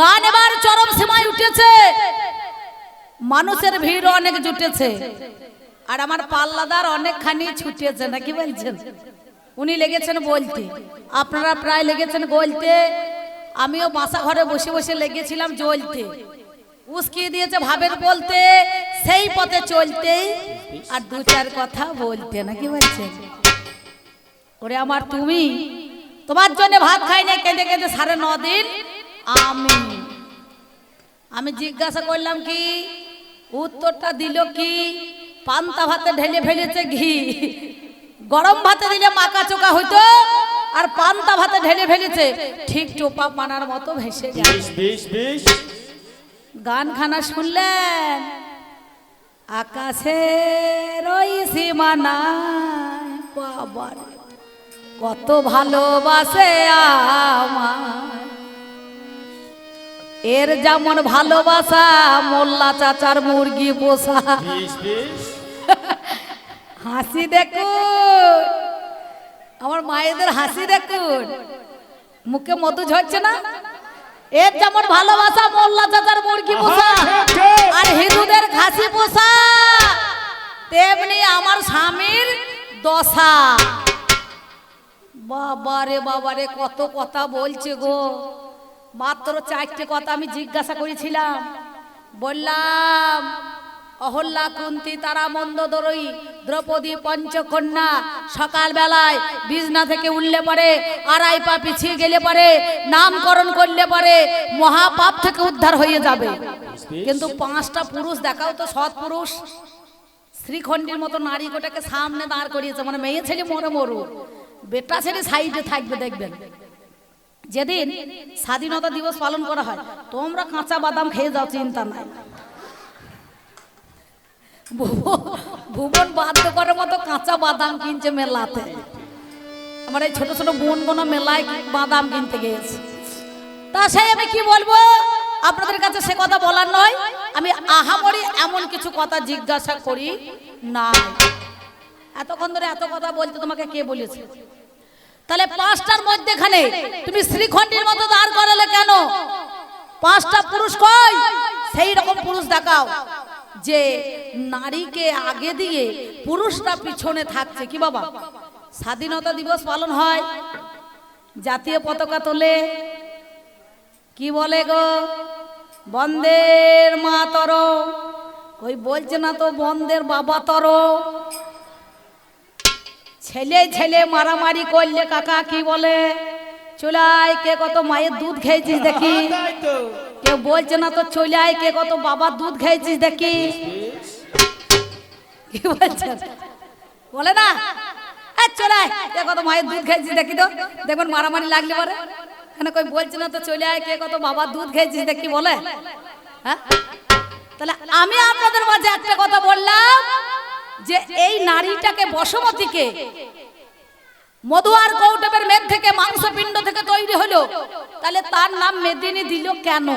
গান এবার চরম সীমায় উঠেছে, মানুষের ভিড় অনেক জুটেছে, আর আমার পাল্লাদার অনেকখানি ছুটেছে, নাকি বলছেন? উনি লেগেছেন বলতে, আপনারা প্রায় লেগেছেন বলতে, আমিও বাসা ঘরে বসে বসে লেগেছিলাম জ্বলতে। উস্কিয়ে দিয়েছে ভাবের বলতে, সেই পথে চলতে, আর দু চার কথা বলতে, নাকি বলছেন? ওরে আমার তুমি, তোমার জন্য ভাত খাই না, কেঁদে কেঁদে 9.5 দিন আমি জিজ্ঞাসা করলাম কি, উত্তরটা দিল কি, পান্তা ভাতে ঢেলে ফেলেছে ঘি। গরম ভাতে দিলে মাকা চোকা হইতো, আর পান্তা ভাতে ঢেলে ফেলেছে ঠিক টোপা পানার মতো ভেসে যায়। গান খানা শুনলেন, আকাশের ওই সীমানায় বাবার কত ভালোবাসে আমার, এর যেমন ভালোবাসা মোল্লা চাচার মুরগি পোষা। হাসি দেখুন, আমার মায়েদের হাসি দেখুন, মুখে মধু ঝরছে না? এর যেমন ভালোবাসা মোল্লা চাচার মুরগি পোষা আর হিন্দুদের খাসি পোষা, তেমনি আমার স্বামীর দশা। বাবারে বাবারে কত কথা বলছে গো। মাত্র 4টে কথা আমি জিজ্ঞাসা করেছিলাম, বললাম অহল্যা কুন্তি তারা মন্দোদরী দ্রৌপদী পঞ্চকন্যা সকাল বেলায় বিছনা থেকে উঠলে পরে, 2.5 পা পিছিয়ে গেলে পরে, নামকরণ করলে পরে মহাপাপ থেকে উদ্ধার হয়ে যাবে। কিন্তু 5টা পুরুষ দেখাও তো, সৎ পুরুষ শ্রীখণ্ডীর মতো নারী গোটাকে সামনে দাঁড় করিয়েছে, মানে মেয়ে ছেলে মরে মরুক, বেটা ছেলে সাইডে থাকবে। দেখবেন যেদিন স্বাধীনতা দিবস পালন করা হয়, তোমরা কাঁচা বাদাম খেয়ে যাও, চিন্তা নাই। ভুবন বাধ্য করার মতো কাঁচা বাদাম কিনছে মেলাতে। আমার এই ছোট ছোট বোন বোন মেলায় বাদাম কিনতে গিয়েছে। তা সেই আমি কি বলবো আপনাদের কাছে, সে কথা বলার নয়। আমি আহামরি এমন কিছু কথা জিজ্ঞাসা করি না। এতক্ষণ ধরে এত কথা বলতে তোমাকে কে বলেছে? তাহলে 5টার মধ্যেখানে তুমি শ্রীখণ্ডীর মতো দাঁড় করালে কেন? 5টা পুরুষ কই? সেই রকম পুরুষ দেখাও যে নারীকে আগে দিয়ে পুরুষরা পিছনে থাকছে। কি বাবা, স্বাধীনতা দিবস পালন হয়, জাতীয় পতাকা তোলে, কি বলে গো, বন্দের মা তর, কই বলছে না তো বন্দের বাবা তর। ছেলে ছেলে মারামারি করলে কাকা কি বলে, চুলায় কে কত মায়ের দুধ খেয়েছিস দেখি। কেউ বলছে না তো চুলায় কে কত বাবার দুধ খেয়েছিস দেখি। কি বলছে বলে না, চুলায় কে কত মায়ের দুধ খেয়েছিস দেখি, তো দেখবেন মারামারি লাগলে পরে। কেন কই বলছে না তো চুলায় কে কত বাবার দুধ খেয়েছিস দেখি বলে। হ্যাঁ, তাহলে আমি আপনাদের মাঝে একটা কথা বললাম যে এই নারীটাকে, বসুমতীকে মধু আর কৌটবের মেদ থেকে, মাংসপিণ্ড থেকে তৈরি হলো, তাহলে তার নাম মেদিনী দিল কেন?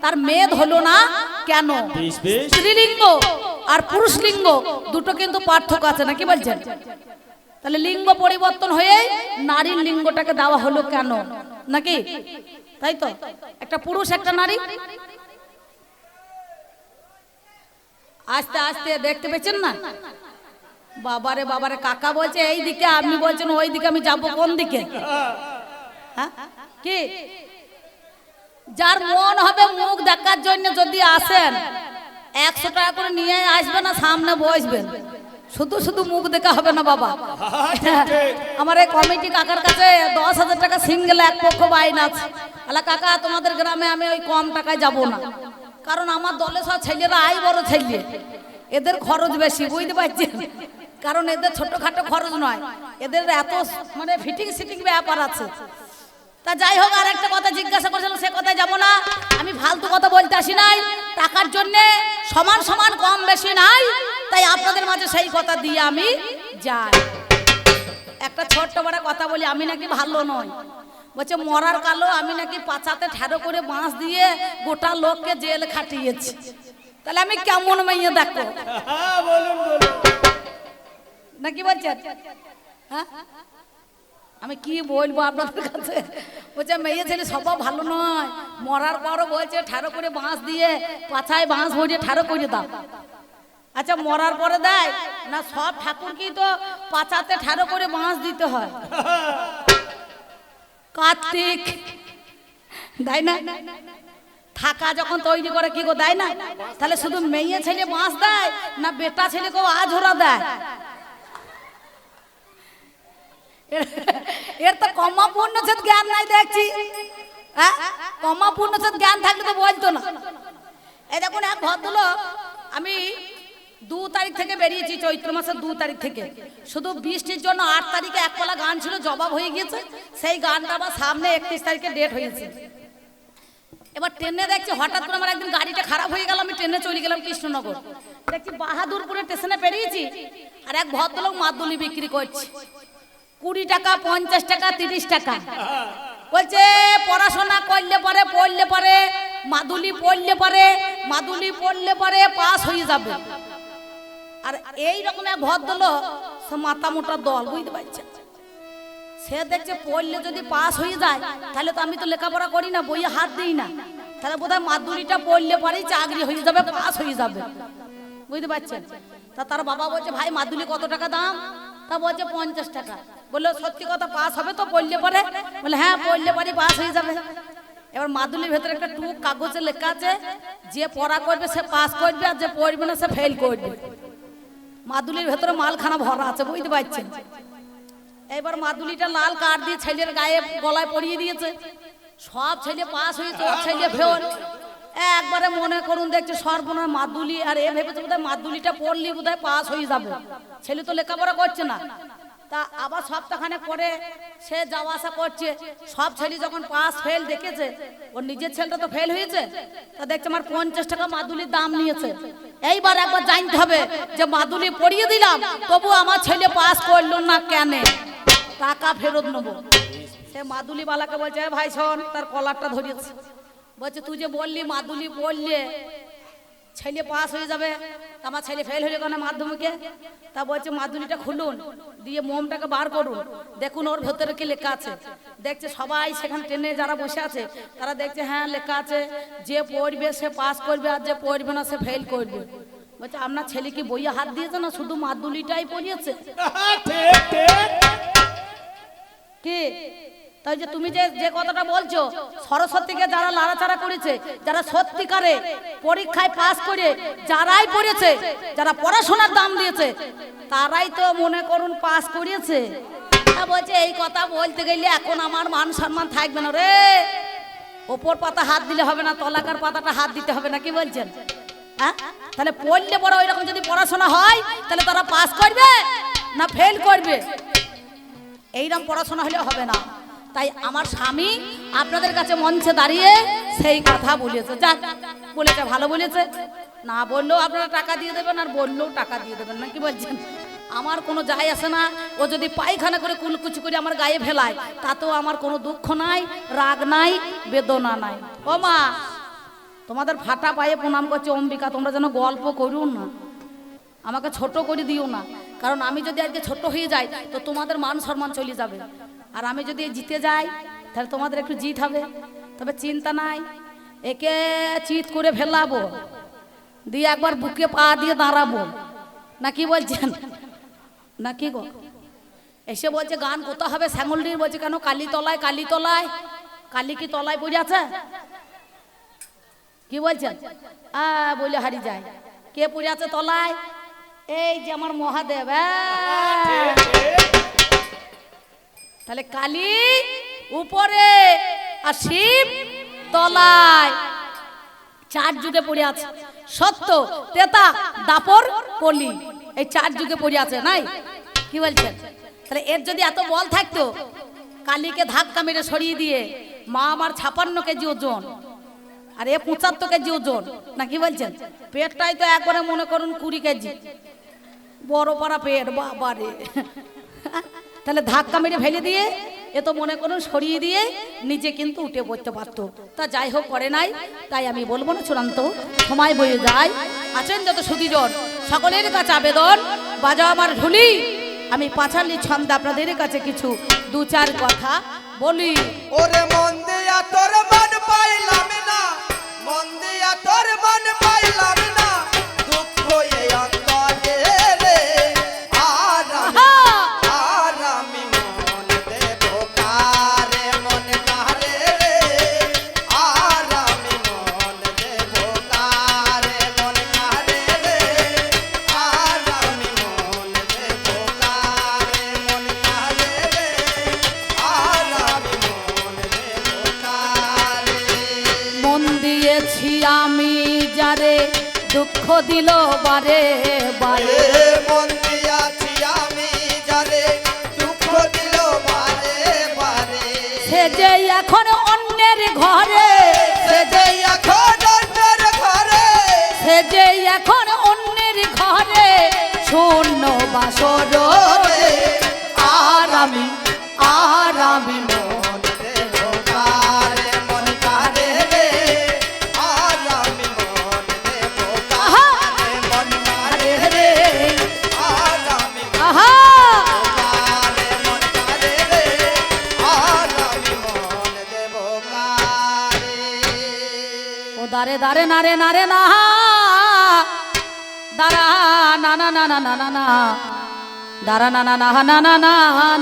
তার মেদ হলো না কেন? স্ত্রীলিঙ্গ আর পুরুষ লিঙ্গ দুটো কিন্তু পার্থক্য আছে, নাকি বলছেন? তাহলে লিঙ্গ পরিবর্তন হয়ে নারীর লিঙ্গটাকে দেওয়া হলো কেন? নাকি তাই তো? একটা পুরুষ একটা নারী, আস্তে আস্তে দেখতে পেয়েছেন না? বাবারে বাবারে, কাকা বলছে এই দিকে, আপনি বলছেন ওই দিকে, আমি যাবো কোন দিকে? হ্যাঁ, কি যার মন হবে মুখ দেখার জন্য যদি আসেন, 100 টাকা করে নিয়ে আসবে না, সামনে বসবেন, শুধু শুধু মুখ দেখা হবে না বাবা। আমার এই কমিটি কাকার কাছে 10,000 টাকা সিঙ্গেল এক পক্ষ বাইন আছে। আলা কাকা, তোমাদের গ্রামে আমি ওই কম টাকায় যাব না, কারণ আমার দলে সব ছেলেরা আই বড় ছেলে, এদের খরচ বেশি, বুঝতে পারছেন? কারণ এদের ছোটখাটো খরচ নয়, এদের এত মানে ফিটিং সিটিং ব্যাপার আছে। তা যাই হোক, আর একটা কথা জিজ্ঞাসা করেছিলাম, সে কথায় যাব না। আমি ফালতু কথা বলতে আসি নাই, টাকার জন্য সমান সমান কম বেশি নাই, তাই আপনাদের মাঝে সেই কথা দিয়ে আমি যাই। একটা ছোট্ট বড় কথা বলি, আমি নাকি ভালো নয়, বলছে মরার কালো আমি নাকি পাছাতে ঠেরো করে বাঁশ দিয়ে গোটা লোককে জেল খাটিয়েছি। তাহলে আমি কেমন মেয়ে দেখো, নাকি বলছেন? হ্যাঁ, আমি কি বলবো আপনাদের কাছে? বলছে মেয়ে ছেলে সব ভালো নয়, মরার পরও বলছে ঠাড়ো করে বাঁশ দিয়ে পাছায় বাঁশ ভরিয়ে ঠাড়ো করে দাও। আচ্ছা মরার পরে দেয় না? সব ঠাকুরকেই তো পাছাতে ঠাড়ো করে বাঁশ দিতে হয়। কার্তিক দেয় না? থাকা যখন তৈরি করে কি গো দেয় না? তাহলে শুধু মেয়ে ছেলে বাঁশ দেয় না বেটা ছেলেকেও আঝোরা দেয়? এর তো কমা পূর্ণছেদ জ্ঞান নাই দেখছি। হ্যাঁ, কমা পূর্ণছেদ জ্ঞান থাকলে তো বলতো না। এই দেখুন এক ভদ্রলোক, আমি 2 তারিখ থেকে বেরিয়েছি, চৈত্র মাসের 2 তারিখ থেকে। শুধু বৃষ্টির জন্য 8 তারিখে এক পালা গান ছিল, জবাব হয়ে গিয়েছে। সেই গানটা আবার সামনে 31 তারিখে ডেট হয়েছে। এবার ট্রেনে দেখছি হঠাৎ করে আমার একদিন গাড়িটা খারাপ হয়ে গেল, আমি ট্রেনে চলে গেলাম কৃষ্ণনগর। দেখছি বাহাদুরপুরের স্টেশনে বেরিয়েছি, আর এক ভদ্রলোক মাদুলি বিক্রি করছে। 20 টাকা, 50 টাকা, 30 টাকা। বলছে পড়াশোনা করলে পরে, পড়লে পরে মাদুলি পড়লে পরে, মাদুলি পড়লে পরে পাস হয়ে যাবে। আর এই রকম এক ভদ্রলোক, সে মাথা মোটা দল, বুঝতে পারছে। সে দেখছে পড়লে যদি পাস হয়ে যায়, তাহলে তো আমি তো লেখাপড়া করি না, বইয়ে হাত দিই না, তাহলে বোধহয় মাদুলিটা পড়লে পরেই চাকরি হয়ে যাবে, পাস হয়ে যাবে। বুঝতে পারছেন? তা তার বাবা বলছে ভাই মাদুলি কত টাকা দাম? তা বলছে 50 টাকা। বললো সত্যি কথা পাস হবে তো পড়লে পরে? বলে হ্যাঁ পড়লে পরে পাস হয়ে যাবে। এবার মাদুলির ভেতরে একটা টুক কাগজে লেখা আছে, যে পড়া করবে সে পাস করবে, আর যে পড়বে না সে ফেল করবে। মাদুলির ভেতরে মালখানা ভরা আছে, বুঝতে পারছেন? এবার মাদুলিটা লাল কাঠ দিয়ে ছেলের গায়ে গলায় পরিয়ে দিয়েছে। সব ছেলে পাস হয়েছে, ওর ছেলে ফেল। একবারে মনে করুন দেখছে সর্বনাশ মাদুলি, আর এ ভেবেছে বোধহয় মাদুলিটা পড়লি বোধহয় পাস হয়ে যাবে। ছেলে তো লেখাপড়া করছে না। তা আবার সপ্তাহখানেক পরে সে যাওয়া আসা করছে। সব ছেলে যখন পাস ফেল দেখেছে, ওর নিজের ছেলেটা তো ফেল হয়েছে। তা দেখছে আমার 50 টাকা মাদুলির দাম নিয়েছে। এইবার একবার জানতে হবে যে মাদুলি পড়িয়ে দিলাম, তবু আমার ছেলে পাস করলো না কেন, টাকা ফেরত নেবো। সে মাদুলিওয়ালাকে বলছে ভাই শোন, তার কলারটা ধরিয়েছে। বলছে তুই যে বললি মাদুলি পড়লে ছেলে পাস হয়ে যাবে, আমার ছেলে ফেল হয়ে গেল মাধ্যমিকে। তা বলছে মাদুলিটা খুলুন, দিয়ে মোমটাকে বার করুন, দেখুন ওর ভেতরে কি লেখা আছে। দেখছে সবাই সেখানে ট্রেনে যারা বসে আছে, তারা দেখছে হ্যাঁ লেখা আছে যে পড়বে সে পাস করবে, আর যে পড়বে না সে ফেল করবে। বলছে আপনার ছেলে কি বইয়ে হাত দিয়েছে না শুধু মাদুলিটাই পড়িয়েছে? কি তাই যে তুমি যে কথাটা বলছো, সরস্বতীকে যারা লাড়াচাড়া করেছে, যারা সত্যিকারে পরীক্ষায় পাস করে যারাই পড়েছে, যারা পড়াশোনার দাম দিয়েছে, তারাই তো মনে করুন পাস করিয়েছে। বলছে এই কথা বলতে গেলে এখন আমার মান সম্মান থাকবে না রে। ওপর পাতা হাত দিলে হবে না, তলাকার পাতাটা হাত দিতে হবে না। কি বলছেন? হ্যাঁ, তাহলে পড়লে পড়া ওই রকম যদি পড়াশোনা হয়, তাহলে তারা পাস করবে না ফেল করবে? এইরকম পড়াশোনা হলে হবে না। তাই আমার স্বামী আপনাদের কাছে মঞ্চে দাঁড়িয়ে সেই কথা বলেছে। যাক বলেছে, ভালো বলেছে। না বললেও আপনারা টাকা দিয়ে দেবেন, আর বললেও টাকা দিয়ে দেবেন না। কি বলছেন? আমার কোনো যায় আসে না। ও যদি পায়খানা করে কুলকুচি করে আমার গায়ে ফেলায়, তাতেও আমার কোনো দুঃখ নাই, রাগ নাই, বেদনা নাই। ও মা, তোমাদের ফাটা পায়ে প্রণাম করছে অম্বিকা, তোমরা যেন গল্প করুন না, আমাকে ছোট করে দিও না। কারণ আমি যদি আজকে ছোট হয়ে যাই, তো তোমাদের মান সম্মান চলে যাবে। আর আমি যদি জিতে যাই, তাহলে তোমাদের একটু জিত হবে। তবে চিন্তা নাই, একে চিত করে ফেলাবো, দিয়ে একবার বুকে পা দিয়ে দাঁড়াবো। না কি বলছেন? না কি গো? এসে বলছে গান কোথা হবে শ্যাঙলডির। বলছে কেন? কালীতলায়। কালীতলায়? কালী কি তলায় পড়ে আছে? কি বলছেন? বলে হারি যায়। কে পড়ে আছে তলায়? এই যে আমার মহাদেব। তাহলে কালী উপরে আর শিব তলায়, 4 যুগে পড়ে আছে। সত্য, তেতা, দাপর, কলি, এই 4 যুগে পড়ে আছে। নাই? কি বলছেন? তাহলে এর যদি এত বল থাকতো, কালীকে ধাক্কা মেরে সরিয়ে দিয়ে মা আমার 56 কেজি ওজন, আর এ 75 কেজি ওজন। না কি বলছেন? পেটটাই তো একবারে মনে করুন 20 কেজি, বড় পাড়া পেট। বাবারে, তাহলে ধাক্কা মেরে ফেলে দিয়ে এ তো মনে করুন সরিয়ে দিয়ে নিচে কিন্তু উঠে পড়তে পারতো। তা যাই হোক, করে নাই। তাই আমি বলবো না, চূড়ান্ত সময় বয়ে যায়। আছেন যত সুধীজন, সকলের কাছে আবেদন, বাজাও আমার ঢুলি, আমি পাঁচালি ছন্দে আপনাদের কাছে কিছু দু চার কথা বলি। ওরে মন দিয়া তোর মন পাইলাম না, মন দিয়া তোর মন পাইলাম না, দুঃখ এই অন্তরে রে। আর আমি মন দেব কারে, মন কারে রে। আর আমি মন দেব কারে, মন কারে রে। আর আমি মন দেব কারে, মন কারে রে। আর আমি মন দেব কারে। মন দিয়েছি আমি যারে দুঃখ দিল বারে বারে, মন দিয়াছি আমি যারে দুঃখ দিল বারে বারে। সে যে এখন অন্যের ঘরে, সে যে এখন অন্যের ঘরে, সে যে এখন অন্যের ঘরে শূন্য বাসর রে। আর আমি মন দেব কারে, মন কারে রে। আর আমি মন দেব কারে, মন কারে রে। আর আমি আহা কারে, মন কারে রে। আর আমি মন দেব কারে। ও দারে দারে নারে নারে না দারা না না না না না না না দারা না না না না না না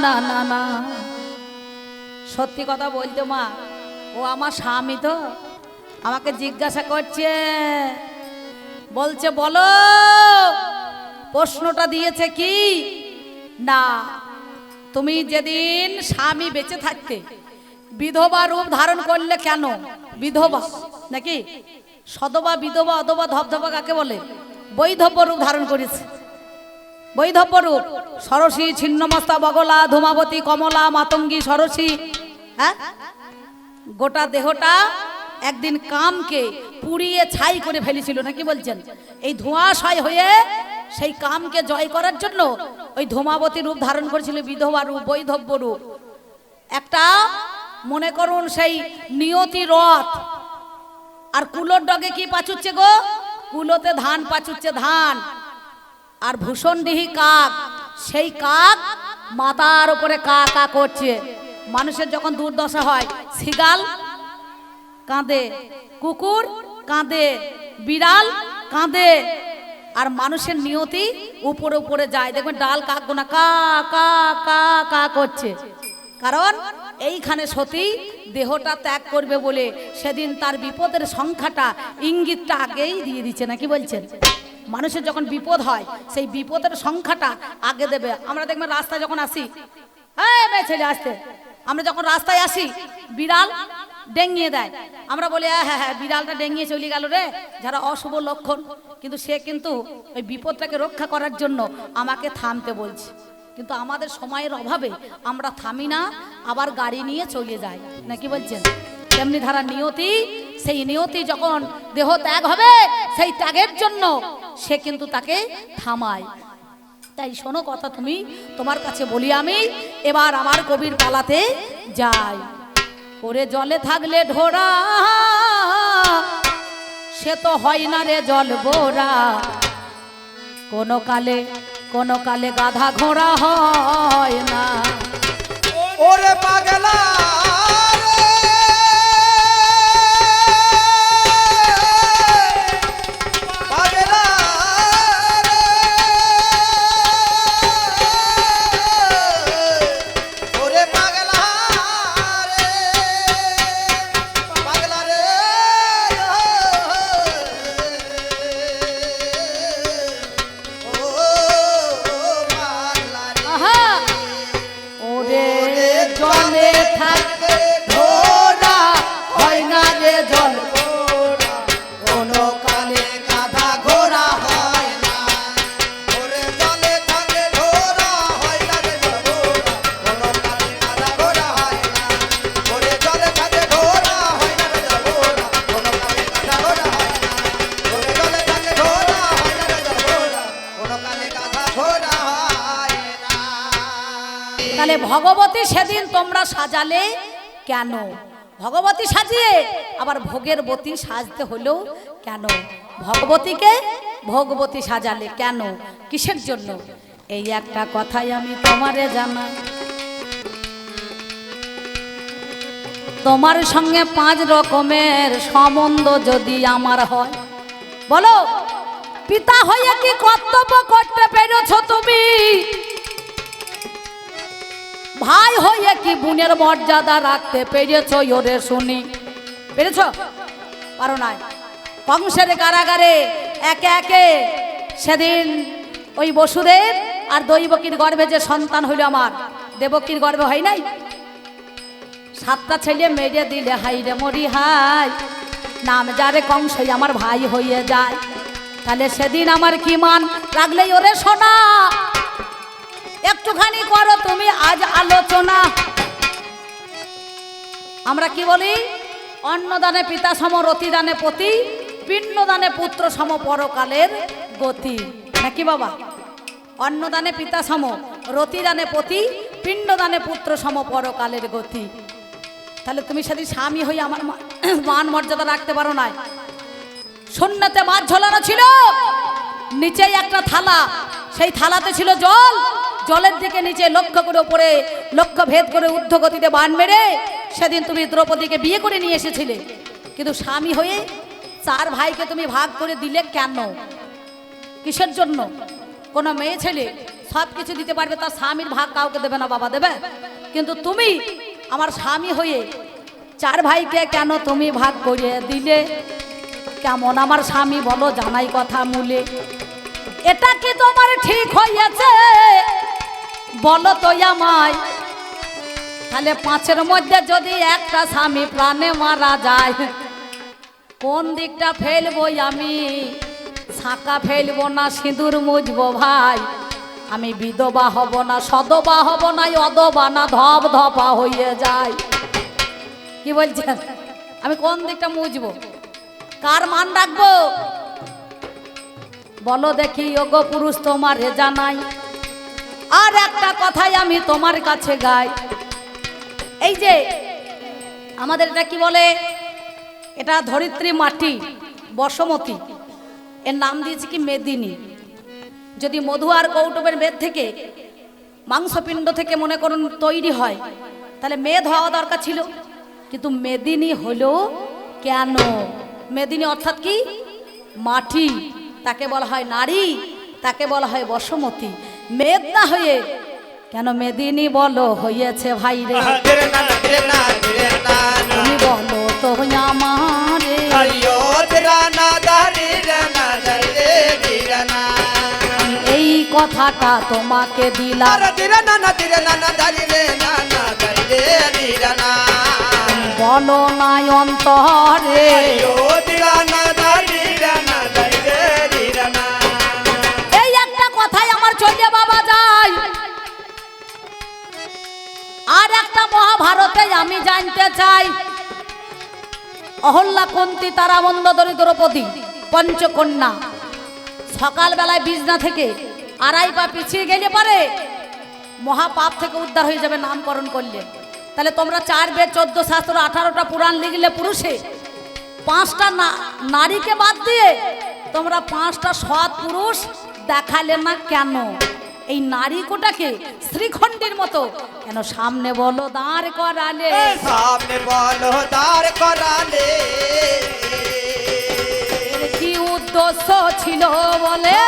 না না না। সত্যি কথা বলতে মা, ও আমার স্বামী তো আমাকে জিজ্ঞাসা করছে, বলছে বলো প্রশ্নটা দিয়েছে কি না তুমি যেদিন স্বামী বেঁচে থাকতে বিধবা রূপ ধারণ করলে কেন? বিধবা নাকি সদবা, বিধবা, অধবা, ধবধবা কাকে বলে? বৈধব্য রূপ ধারণ করেছে। বৈধব্য রূপ সরসী, ছিন্নমস্তা, বগলা, ধূমাবতী, কমলা, মাতঙ্গী, সরসী। হ্যাঁ, গোটা দেহটা একদিন কামকে পুড়িয়ে ছাই করে ফেলেছিল নাকি বলছেন? এই ধোঁয়াশায় হয়ে সেই কামকে জয় করার জন্য ওই ধূমাবতী রূপ ধারণ করেছিল, বিধবা রূপ, বৈধব্য রূপ। একটা মনে করুন সেই নিয়তি রথ, আর কুলোর ডগে কি পাচুচ্ছে গো? কুলোতে ধান পাচুচ্ছে, ধান। আর ভূষণডিহি কাক, সেই কাক মাথার উপরে কা কা করছে। মানুষের যখন দুর্দশা হয় শিগাল কাঁদে, কুকুর কাঁদে, বিড়াল কাঁদে, আর মানুষের নিয়তি উপরে উপরে যায়। দেখবেন ডাল কাকগুনা কা কা কা কা করছে, কারণ এইখানে সতী দেহটা ত্যাগ করবে বলে সেদিন তার বিপদের সংখ্যাটা, ইঙ্গিতটা আগেই দিয়ে দিচ্ছে নাকি বলছেন? মানুষের যখন বিপদ হয় সেই বিপদের সংখ্যাটা আগে দেবে। আমরা দেখবেন রাস্তায় যখন আসি, মেয়ে ছেলে আসতে, আমরা যখন রাস্তায় আসি বিড়াল ডেঙ্গিয়ে দেয়, আমরা বলি হ্যাঁ হ্যাঁ বিড়ালটা ডেঙ্গিয়ে চলে গেল রে, যারা অশুভ লক্ষণ। কিন্তু সে কিন্তু ওই বিপদটাকে রক্ষা করার জন্য আমাকে থামতে বলছে। কিন্তু আমাদের সময়ের অভাবে আমরা থামি না, আবার গাড়ি নিয়ে চলে যাই নাকি বলছেন? তেমনি ধারা নিয়তি, সেই নিয়তি যখন দেহ ত্যাগ হবে সেই ত্যাগের জন্য সে কিন্তু তাকে থামায়। তাই শোনো কথা তুমি, তোমার কাছে বলি আমি, এবার আমার কবির পালাতে যাই। ওরে জলে থাকলে ঢোরা সে তো হয় না রে জল বোরা, কোনো কালে গাধা ঘোড়া হয় না। ওরে পাগলা তাহলে ভগবতী সেদিন তোমরা সাজালে কেন? ভগবতী সাজিয়ে আবার ভোগের বতী সাজতে হলো কেন? ভগবতীকে ভগবতী সাজালে কেন? কিসের জন্য? এই একটা কথাই আমি তোমারে জানাই, তোমার সঙ্গে 5 রকমের সম্বন্ধ যদি আমার হয়, বলো পিতা হয়ে কি কর্তব্য করতে পেরেছো তুমি? ভাই হয়ে কি বোনের মর্যাদা রাখতে পেরেছো? ওরে শুনি, পেরেছো? পারো নাই। কংসের কারাগারে একে একে সেদিন ওই বসুদেব আর দৈবকীর গর্ভে যে সন্তান হইল আমার, দেবকীর গর্ভে হয় নাই? 7টা ছেলে মেরে দিলে হাই রে মরি হাই, নাম যারে কংসই আমার ভাই হয়ে যায়। তাহলে সেদিন আমার কি মান রাখলেই ওরে শোনা, একটুখানি করো তুমি আজ আলোচনা। আমরা কি বলি? অন্নদানে পিতা সম, রতিদানে পতি, পিণ্ডদানে পুত্র সম পরকালের গতি, নাকি বাবা? অন্নদানে পিতা সম, রতিদানে পতি, পিণ্ডদানে পুত্র সম পরকালের গতি। তাহলে তুমি সেদিন স্বামী হয়ে আমার মান মর্যাদা রাখতে পারো না। শূন্যতে মাছ ঝোলানো ছিল, নিচেই একটা থালা, সেই থালাতে ছিল জল, জলের দিকে নিচে লক্ষ্য করে উপরে লক্ষ্য ভেদ করে ঊর্ধ্বগতিতে বান মেরে সেদিন তুমি দ্রৌপদীকে বিয়ে করে নিয়ে এসেছিলে। কিন্তু স্বামী হয়ে 4 ভাইকে তুমি ভাগ করে দিলে কেন? কিসের জন্য? কোনো মেয়ে ছেলে সব কিছু দিতে পারবে, তার স্বামীর ভাগ কাউকে দেবে না, বাবা দেবে? কিন্তু তুমি আমার স্বামী হয়ে 4 ভাইকে কেন তুমি ভাগ করে দিলে? কেমন আমার স্বামী বলো, জানাই কথা মূলে। এটা কি তোমার ঠিক হয়েছে বলো তো আমায়? তাহলে 5-এর মধ্যে যদি একটা স্বামী প্রাণে মারা যায়, কোন দিকটা ফেলবো আমি? ছাকা ফেলবো না সিঁদুর মুজবো ভাই? আমি বিধবা হব না, সদবা হব না, অদবা না ধপ ধপা হয়ে যায়? কি বলছেন? আমি কোন দিকটা মুজবো? কার মান রাখবো বলো দেখি? ওগো পুরুষ তোমারে জানাই, আর একটা কথাই আমি তোমার কাছে গাই। এই যে আমাদের এটা কি বলে? এটা ধরিত্রী মাটি, বসমতী, এর নাম দিয়েছে কি মেদিনী। যদি মধু আর কৌটবের মেদ থেকে, মাংসপিণ্ড থেকে মনে করুন তৈরি হয়, তাহলে মেদ হওয়া দরকার ছিল, কিন্তু মেদিনী হলো কেন? মেদিনী অর্থাৎ কি? মাটি। তাকে বলা হয় নারী, তাকে বলা হয় বসমতী। মেদ না হয়ে কেন মেদিনী বলো হয়েছে ভাই রে? তুমি বলো তো আমারে, এই কথাটা তোমাকে দিলাম, বলো নাই অন্তরে। এই একটা কথাই আমার চলে বাবা যায়। আর একটা মহাভারতে আমি জানতে চাই, অহল্যা, কুন্তী, তারা, মন্দোদরী, দ্রৌপদী, পঞ্চকন্যা সকালবেলায় বিছনা থেকে 2.5 পা পিছিয়ে গেলে পারে মহাপাপ থেকে উদ্ধার হয়ে যাবে নামকরণ করলে। তাহলে তোমরা 4 বেদ, 14 শাস্ত্র, 18টা পুরাণ লিখলে পুরুষে, 5টা নারীকে বাদ দিয়ে তোমরা 5টা সৎ পুরুষ দেখালে না কেন? এই নারী কোটাকে শ্রীখণ্ডীর মতো কেন সামনে বলো দাঁড় করালে? সামনে বলো দাঁড় করালে। কি উদ্দেশ্য ছিল বলে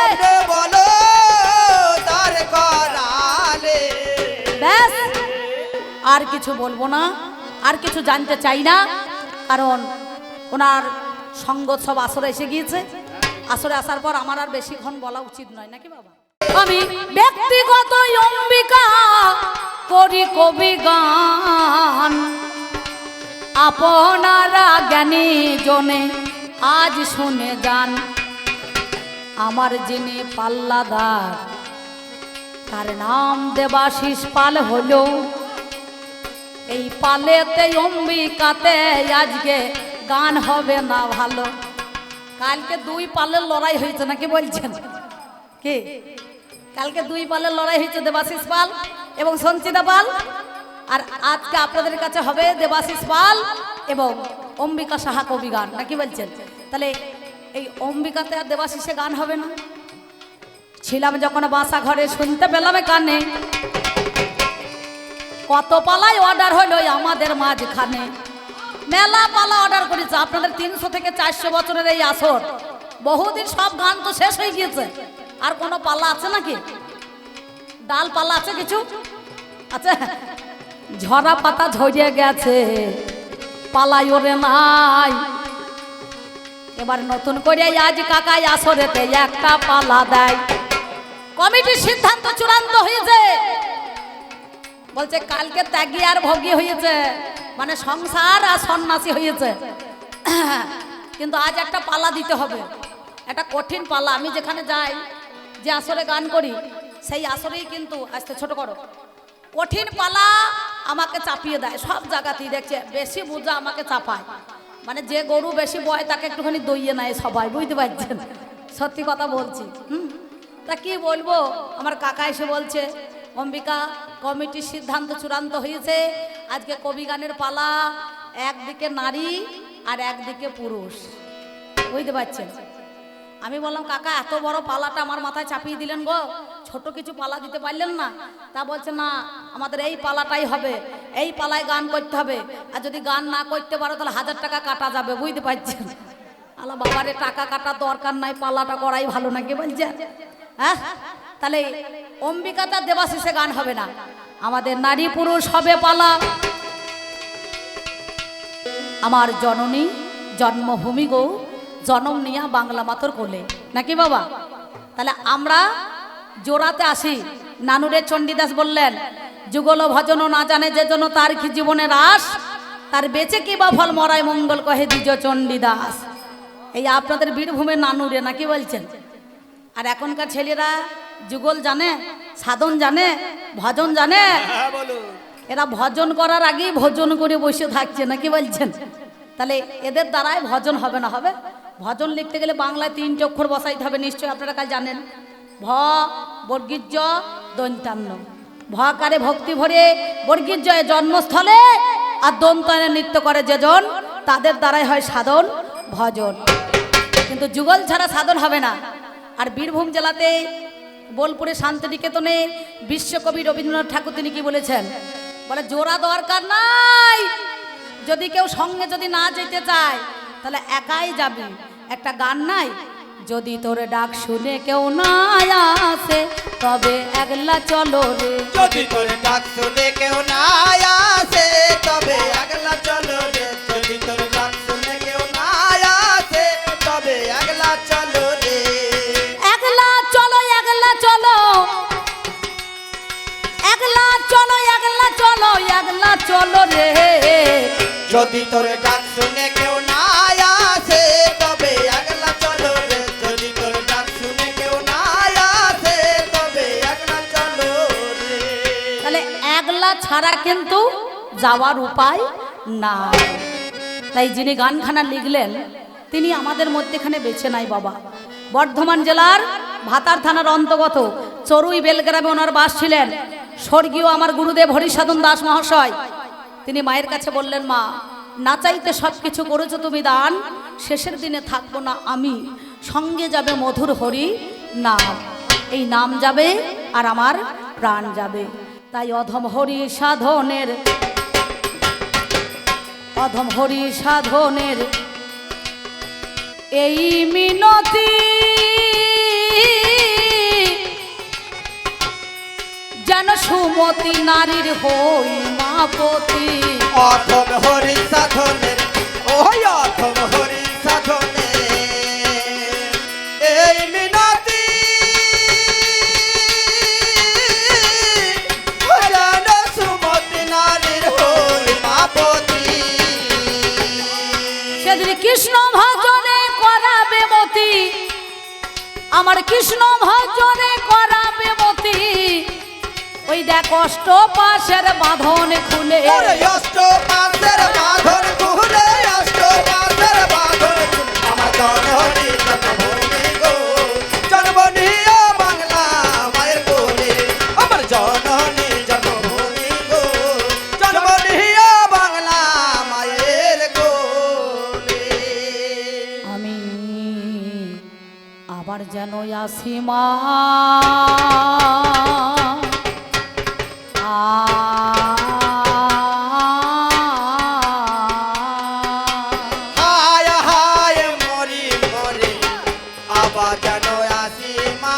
বলো দাঁড় করালে। ব্যাস, আর কিছু বলবো না, আর কিছু জানতে চাই না, কারণ ওনার সঙ্গত সব আসরে এসে গিয়েছে। আসরে আসার পর আমার আর বেশিক্ষণ বলা উচিত নয়, নাকি বাবা? আমি ব্যক্তিগত অম্বিকা করি কবি গান, আপনারা জ্ঞানী জনে আজ শুনে যান। আমার যিনি পাল্লাদার, তার নাম দেবাশিস পাল হলো। এই পালেতে অম্বিকাতে আজকে গান হবে না ভালো। কালকে 2 পালের লড়াই হয়েছে, নাকি বলছেন? কি কালকে 2 পালের লড়াই হয়েছে, দেবাশিস পাল এবং সঞ্চিতা পাল। আর আজকে আপনাদের কাছে হবে দেবাশিস পাল এবং অম্বিকা সাহা কবি গান, নাকি বলছেন? তাহলে এই অম্বিকাতে আর দেবাশিসে গান হবে না, ছিলাম যখন বাসা ঘরে শুনতে পেলাম কানে কত পালাই অর্ডার হলো আমাদের মাঝখানে। মেলা পালা অর্ডার করেছে আপনাদের 300 থেকে 400 বছরের এই আসর। বহুদিন সব গান তো শেষ হয়ে গিয়েছে, আর কোনো পাল্লা আছে নাকি? ডাল পাল্লা আছে কিছু? আচ্ছা, ঝরা পাতা ঝরিয়ে গেছে, পালাই ওরে নাই। এবার নতুন করে আজ কাকাই আসরেতে একটা পালা দেয়। কমিটির সিদ্ধান্ত চূড়ান্ত হয়েছে, বলছে কালকে ত্যাগী আর ভোগী হয়েছে, মানে সংসার আর সন্ন্যাসী হয়েছে, কিন্তু আজ একটা পালা দিতে হবে, একটা কঠিন পালা। আমি যেখানে যাই, যে আসরে গান করি, সেই আসরেই কিন্তু আস্তে ছোট করো, কঠিন পালা আমাকে চাপিয়ে দেয়। সব জায়গাতেই দেখছে বেশি বোঝা আমাকে চাপায়, মানে যে গরু বেশি বয় তাকে একটুখানি দইয়ে নেয় সবাই, বুঝতে পারছেন? সত্যি কথা বলছি। তা কি বলবো, আমার কাকা এসে বলছে অম্বিকা কমিটির সিদ্ধান্ত চূড়ান্ত হয়েছে, আজকে কবি গানের পালা, একদিকে নারী আর একদিকে পুরুষ, বুঝতে পারছেন? আমি বললাম কাকা এত বড় পালাটা আমার মাথায় চাপিয়ে দিলেন গো, ছোট কিছু পালা দিতে পারলেন না? তা বলছে না, আমাদের এই পালাটাই হবে, এই পালায় গান করতে হবে, আর যদি গান না করতে পারো তাহলে 1000 টাকা কাটা যাবে, বুঝতে পারছেন? আলা বাবারে, টাকা কাটার দরকার নাই, পালাটা করাই ভালো নাকি বলছেন? হ্যাঁ, তাহলে অম্বিকাতার দেবাশিসে গান হবে না, আমাদের নারী পুরুষ হবে পালা। আমার জননী জন্মভূমি গো, জনম নিয়া বাংলা মাতর কোলে, নাকি বাবা? তাহলে আমরা জোড়াতে আসি। নানুরে চণ্ডীদাস বললেন, যুগল ভজন না জানে যে জন্য তার কি জীবনের আস, তার বেঁচে কি বা ফল মরায় মঙ্গল কহে দ্বিজ চণ্ডীদাস। এই আপনাদের বীরভূমের নানুরে, নাকি বলছেন? আর এখনকার ছেলেরা যুগল জানে, সাধন জানে, ভজন জানে, এরা ভজন করার আগেই ভোজন করে বসে থাকছে, নাকি বলছেন? তাহলে এদের দ্বারাই ভজন হবে না? হবে। ভজন লিখতে গেলে বাংলায় 3টে অক্ষর বসাইতে হবে, নিশ্চয়ই আপনারা কাল জানেন। ভ বর্গীর জ দন্তান্ন, ভকারে ভক্তি ভরে বর্গীর জয়ে জন্মস্থলে, আর দন্তায়নে নৃত্য করে যেজন, তাদের দ্বারাই হয় সাধন ভজন। কিন্তু যুগল ছাড়া সাধন হবে না। আর বীরভূম জেলাতে বোলপুরে শান্তিনিকেতনে বিশ্বকবি রবীন্দ্রনাথ ঠাকুর তিনি কি বলেছেন? বলে জোড়া দরকার নাই, যদি কেউ সঙ্গে যদি না যেতে চায় তাহলে একাই যাবি। একটা গান নাই, যদি তোর ডাক শুনে কেউ না আসে তবে একলা চলো রে, যদি তোর ডাক শুনে কেউ না আসে তবে একলা চলো রে, যদি তোর ডাক শুনে কেউ না আসে তবে একলা চলো রে, একলা চলো, একলা চলো, একলা চলো, একলা চলো, একলা চলো রে, যদি তোর ডাক শুনে কেউ না আসে তবে একলা চলো রে, যদি তোর ডাক শুনে কেউ না আসে তবে একলা চলো রে। তাহলে একলা ছাড়া কিন্তু যাওয়ার উপায় নাই। তাই যিনি গানখানা লিখলেন তিনি আমাদের মধ্যেখানে বেছে নাই বাবা। বর্ধমান জেলার ভাতার থানার অন্তর্গত চড়ুই বেলগ্রামে ওনার বাস ছিলেন। স্বর্গীয় আমার গুরুদেব হরিসাধন দাস মহাশয়, তিনি মায়ের কাছে বললেন, মা না চাইতে সব কিছু করেছো তুমি দান, শেষের দিনে থাকবো না আমি, সঙ্গে যাবে মধুর হরি নাম, এই নাম যাবে আর আমার প্রাণ যাবে। তাই অধম হরি সাধনের, অধম হরি সাধনের এই মিনতি, যেন সুমতি নারীর হই মাপতি। অথম হরি সাধনের, ওই অথম হরি সাধনের এই মিনতি, যেন সুমতি নারীর হই মাপতি। সেদিন কৃষ্ণ ভজনে করাবে মতি, আমার কৃষ্ণ ভজনে করাবে মতি, ওই দেখ অষ্ট পাশের বাঁধন খুলে, অষ্ট পাশের বাঁধন খুলে, অষ্ট পাশের বাঁধন খুলে, আমার জননী জন্মভূমি গো, জন্মনি ও বাংলা মায়ের কোলে, আমার জননী জন্মভূমি গো, জন্মনি ও বাংলা মায়ের কোলে। আমি আবার যেন আসি মা হায় হায় মরি মরি আবার যেন আসি মা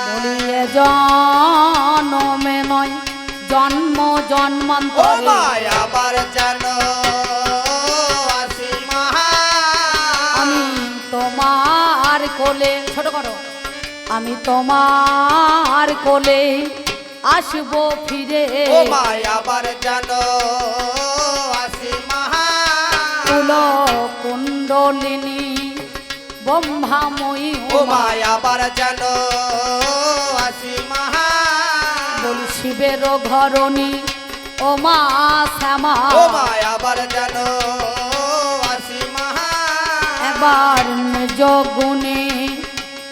বলিয়ে জন্মে নয় জন্ম ও জন্মান্তরে মায় আবার যেন আসি মা আমি তোমার কোলে ছোট করো আমি তোমার কোলে আসবো ফিরে ও মায় আবার যেন আসি মা কুল কুণ্ডলিনী ব্রহ্মাময়ী ও মায় আবার যেন আসি মা বলি শিবের ঘরণী ও মা শ্যামা ও মায় আবার যেন আসি মা এবার নিজ গুণে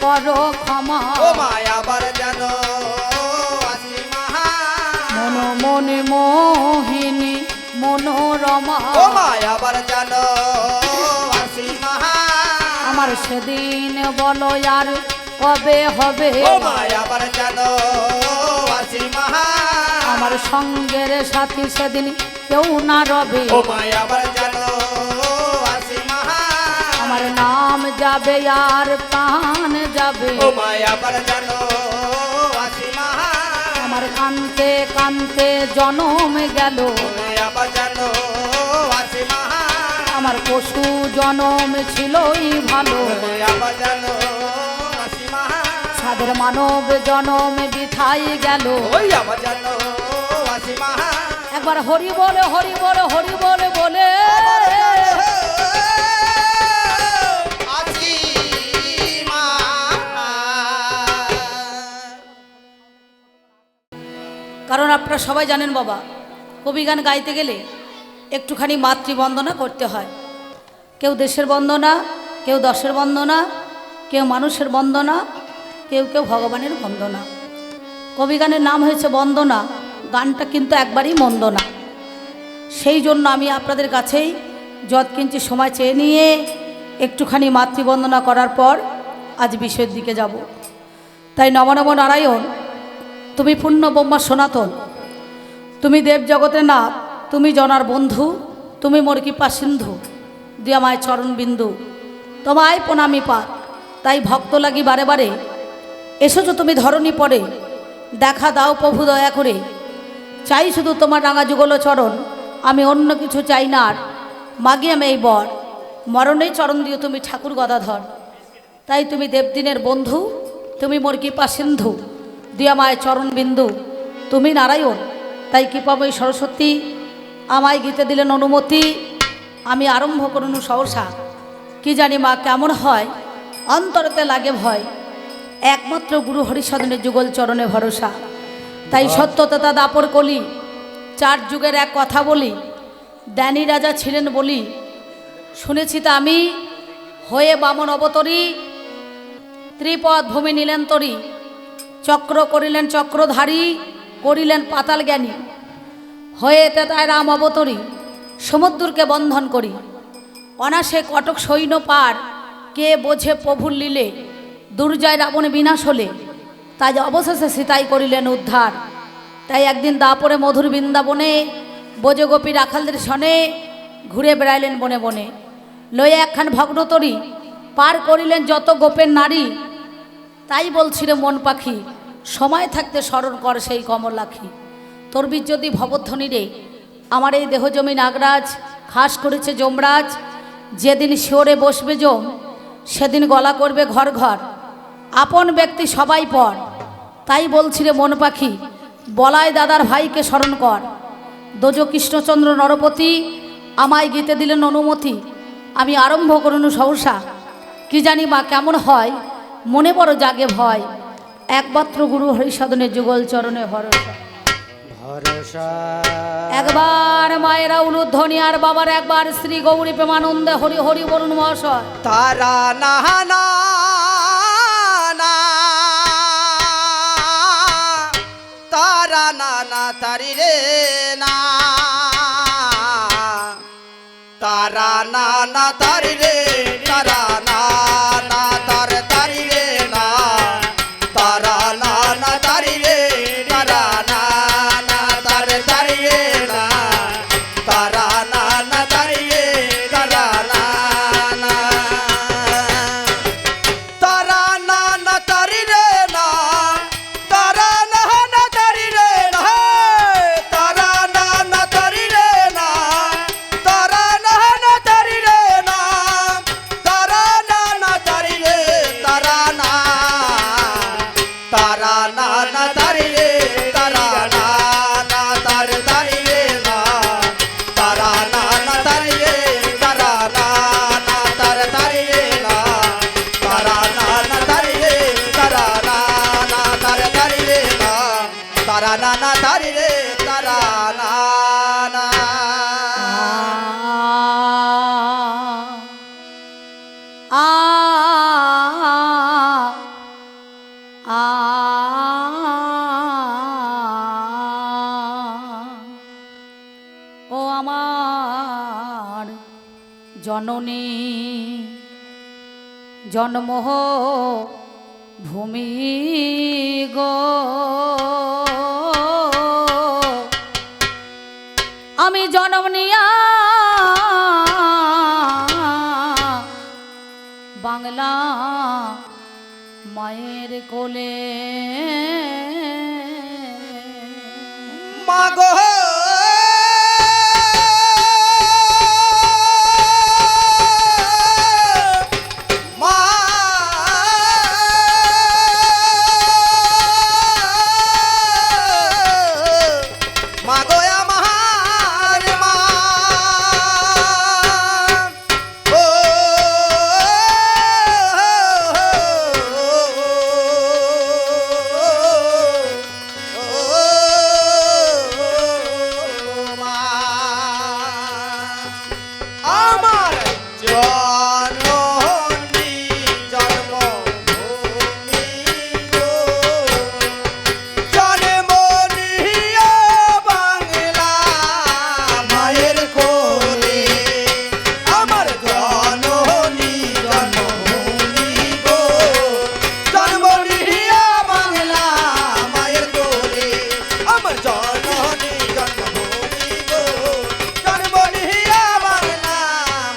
করো ক্ষমা ও মায় আবার যেন আসি মা মন মনে মোহিনী মনোরমা ও মায় আবার যেন আসি মা আমার সেদিন বলো আর কবে হবে ও মায় আবার যেন আসি মা আমার সঙ্গের সাথী সেদিন কেউ না রবে ও মায় আবার যেন আসি মা আমার নাম যাবে আর প্রাণ যাবে ও মায় আবার যেন আসি মা আমার কান্তে কান্তে জনম গেল ও মায় আবার যেন আসি মা আমার পশু জনম ছিলই ভালো ও মায় আবার যেন আসি মা সাদের মানব জনম বিথাই গেল ওই আবার যেন আসি মা একবার হরি বলে হরি বলে হরি বলে বলে আসি মা কারণ আপনারা সবাই জানেন বাবা কবিগান গাইতে গেলে একটুখানি মাতৃবন্দনা করতে হয় কেউ দেশের বন্দনা কেউ দশের বন্দনা কেউ মানুষের বন্দনা কেউ কেউ ভগবানের বন্দনা কবিগানের নাম হয়েছে বন্দনা গানটা কিন্তু একবারই মন্দ না সেই জন্য আমি আপনাদের কাছেই যৎকিঞ্চিৎ সময় চেয়ে নিয়ে একটুখানি মাতৃবন্দনা করার পর আজ বিষয়ের দিকে যাব তাই নম নম নারায়ণ তুমি পূর্ণ ব্রহ্মা সনাতন তুমি দেব জগতের নাথ তুমি জনার বন্ধু তুমি মোর কৃপা সিন্ধু দিয়া মায় চরণ বিন্দু তোমায় প্রণামী পা তাই ভক্ত লাগি বারে বারে এসেছো তুমি ধরণী পরে দেখা দাও প্রভু দয়া করে চাই শুধু তোমার রাঙা যুগল চরণ আমি অন্য কিছু চাই না আর মাগি আমি এই বর মরণেই চরণ দিও তুমি ঠাকুর গদাধর তাই তুমি দেবদিনের বন্ধু তুমি মোর কৃপা সিন্ধু দিয়া মায় চরণ বিন্দু তুমি নারায়ণ তাই কৃপাময়ী সরস্বতী আমায় গীতে দিলেন অনুমতি আমি আরম্ভ করুন সহসা কি জানি মা কেমন হয় অন্তরতে লাগে ভয় একমাত্র গুরু হরিসাধনের যুগল চরণে ভরসা তাই সত্যতা দাপর কলি চার যুগের এক কথা বলি জ্ঞানী রাজা ছিলেন বলি শুনেছি তা আমি হয়ে বামন অবতরী ত্রিপদ ভূমি নিলেন তরি চক্র করিলেন চক্রধারী করিলেন পাতাল জ্ঞানী হয়ে তাই রাম অবতরী সমুদ্রকে বন্ধন করি অনাসে কটক সৈন্য পার কে বোঝে প্রভুর লীলে দুর্জয় রাবণ বিনাশ হলে তাই অবশেষে সীতাই করিলেন উদ্ধার তাই একদিন দাপরে মধুর বৃন্দাবনে বোঝে গোপী রাখালদের সনে ঘুরে বেড়াইলেন বনে বনে লয়ে একখান ভগ্নতরী পার করিলেন যত গোপের নারী তাই বলছিল মন পাখি সময় থাকতে স্মরণ কর সেই কমলাখি তোর বীর যদি ভবধ্বনি রে আমার এই দেহজমি নাগরাজ খাস করেছে যমরাজ যেদিন শিওরে বসবে যম সেদিন গলা করবে ঘর ঘর আপন ব্যক্তি সবাই পর তাই বলছিল মন পাখি বলাই দাদার ভাইকে স্মরণ কর দোজ কৃষ্ণচন্দ্র নরপতি আমায় গীতে দিলেন অনুমতি আমি আরম্ভ করুন সহসা কি জানি মা কেমন হয় মনে বড় জাগে ভয় একমাত্র গুরু হরিসাধনের যুগল চরণে ভরসা ভরসা একবার মায়েরা উলুধ্বনি আর বাবার একবার শ্রী গৌরী প্রেমানন্দে হরি হরি বলুন মহাশয় তারা না না না তারা না না তারি রে না তারা না না তারি রে তারা না না তার তারি রে না তারা না না তারি রে তারা না না তার তারি রে না তারা না না তারি রে তারা না না তারা না না তারি রে না তারা না না তারি রে না তারা না না তারি রে না তারা না না তারি রে না তারা না না তারি রে তারা না তারা না না তারি রে তারা না না তার তারি রে না তারা না না তারি রে তারা না না তার তারি রে না তারা না না তারি রে তারা না না তার তারি রে না তারা না না তারি রে তারা না না আ আ ও আমার জননী জন্ম ভূমি গো আমি জন্ম নিয়া বাংলা মায়ের কোলে মাগো মা মাগো আমার মা ও মা আমার জননী জন্মভূমি গো জন্ম নিয়া বাংলা মায়ের কোলে আমার জননী জন্মভূমি গো জন্ম নিয়া বাংলা মায়ের কোলে আমার জননী জন্মভূমি গো জন্ম নিয়া বাংলা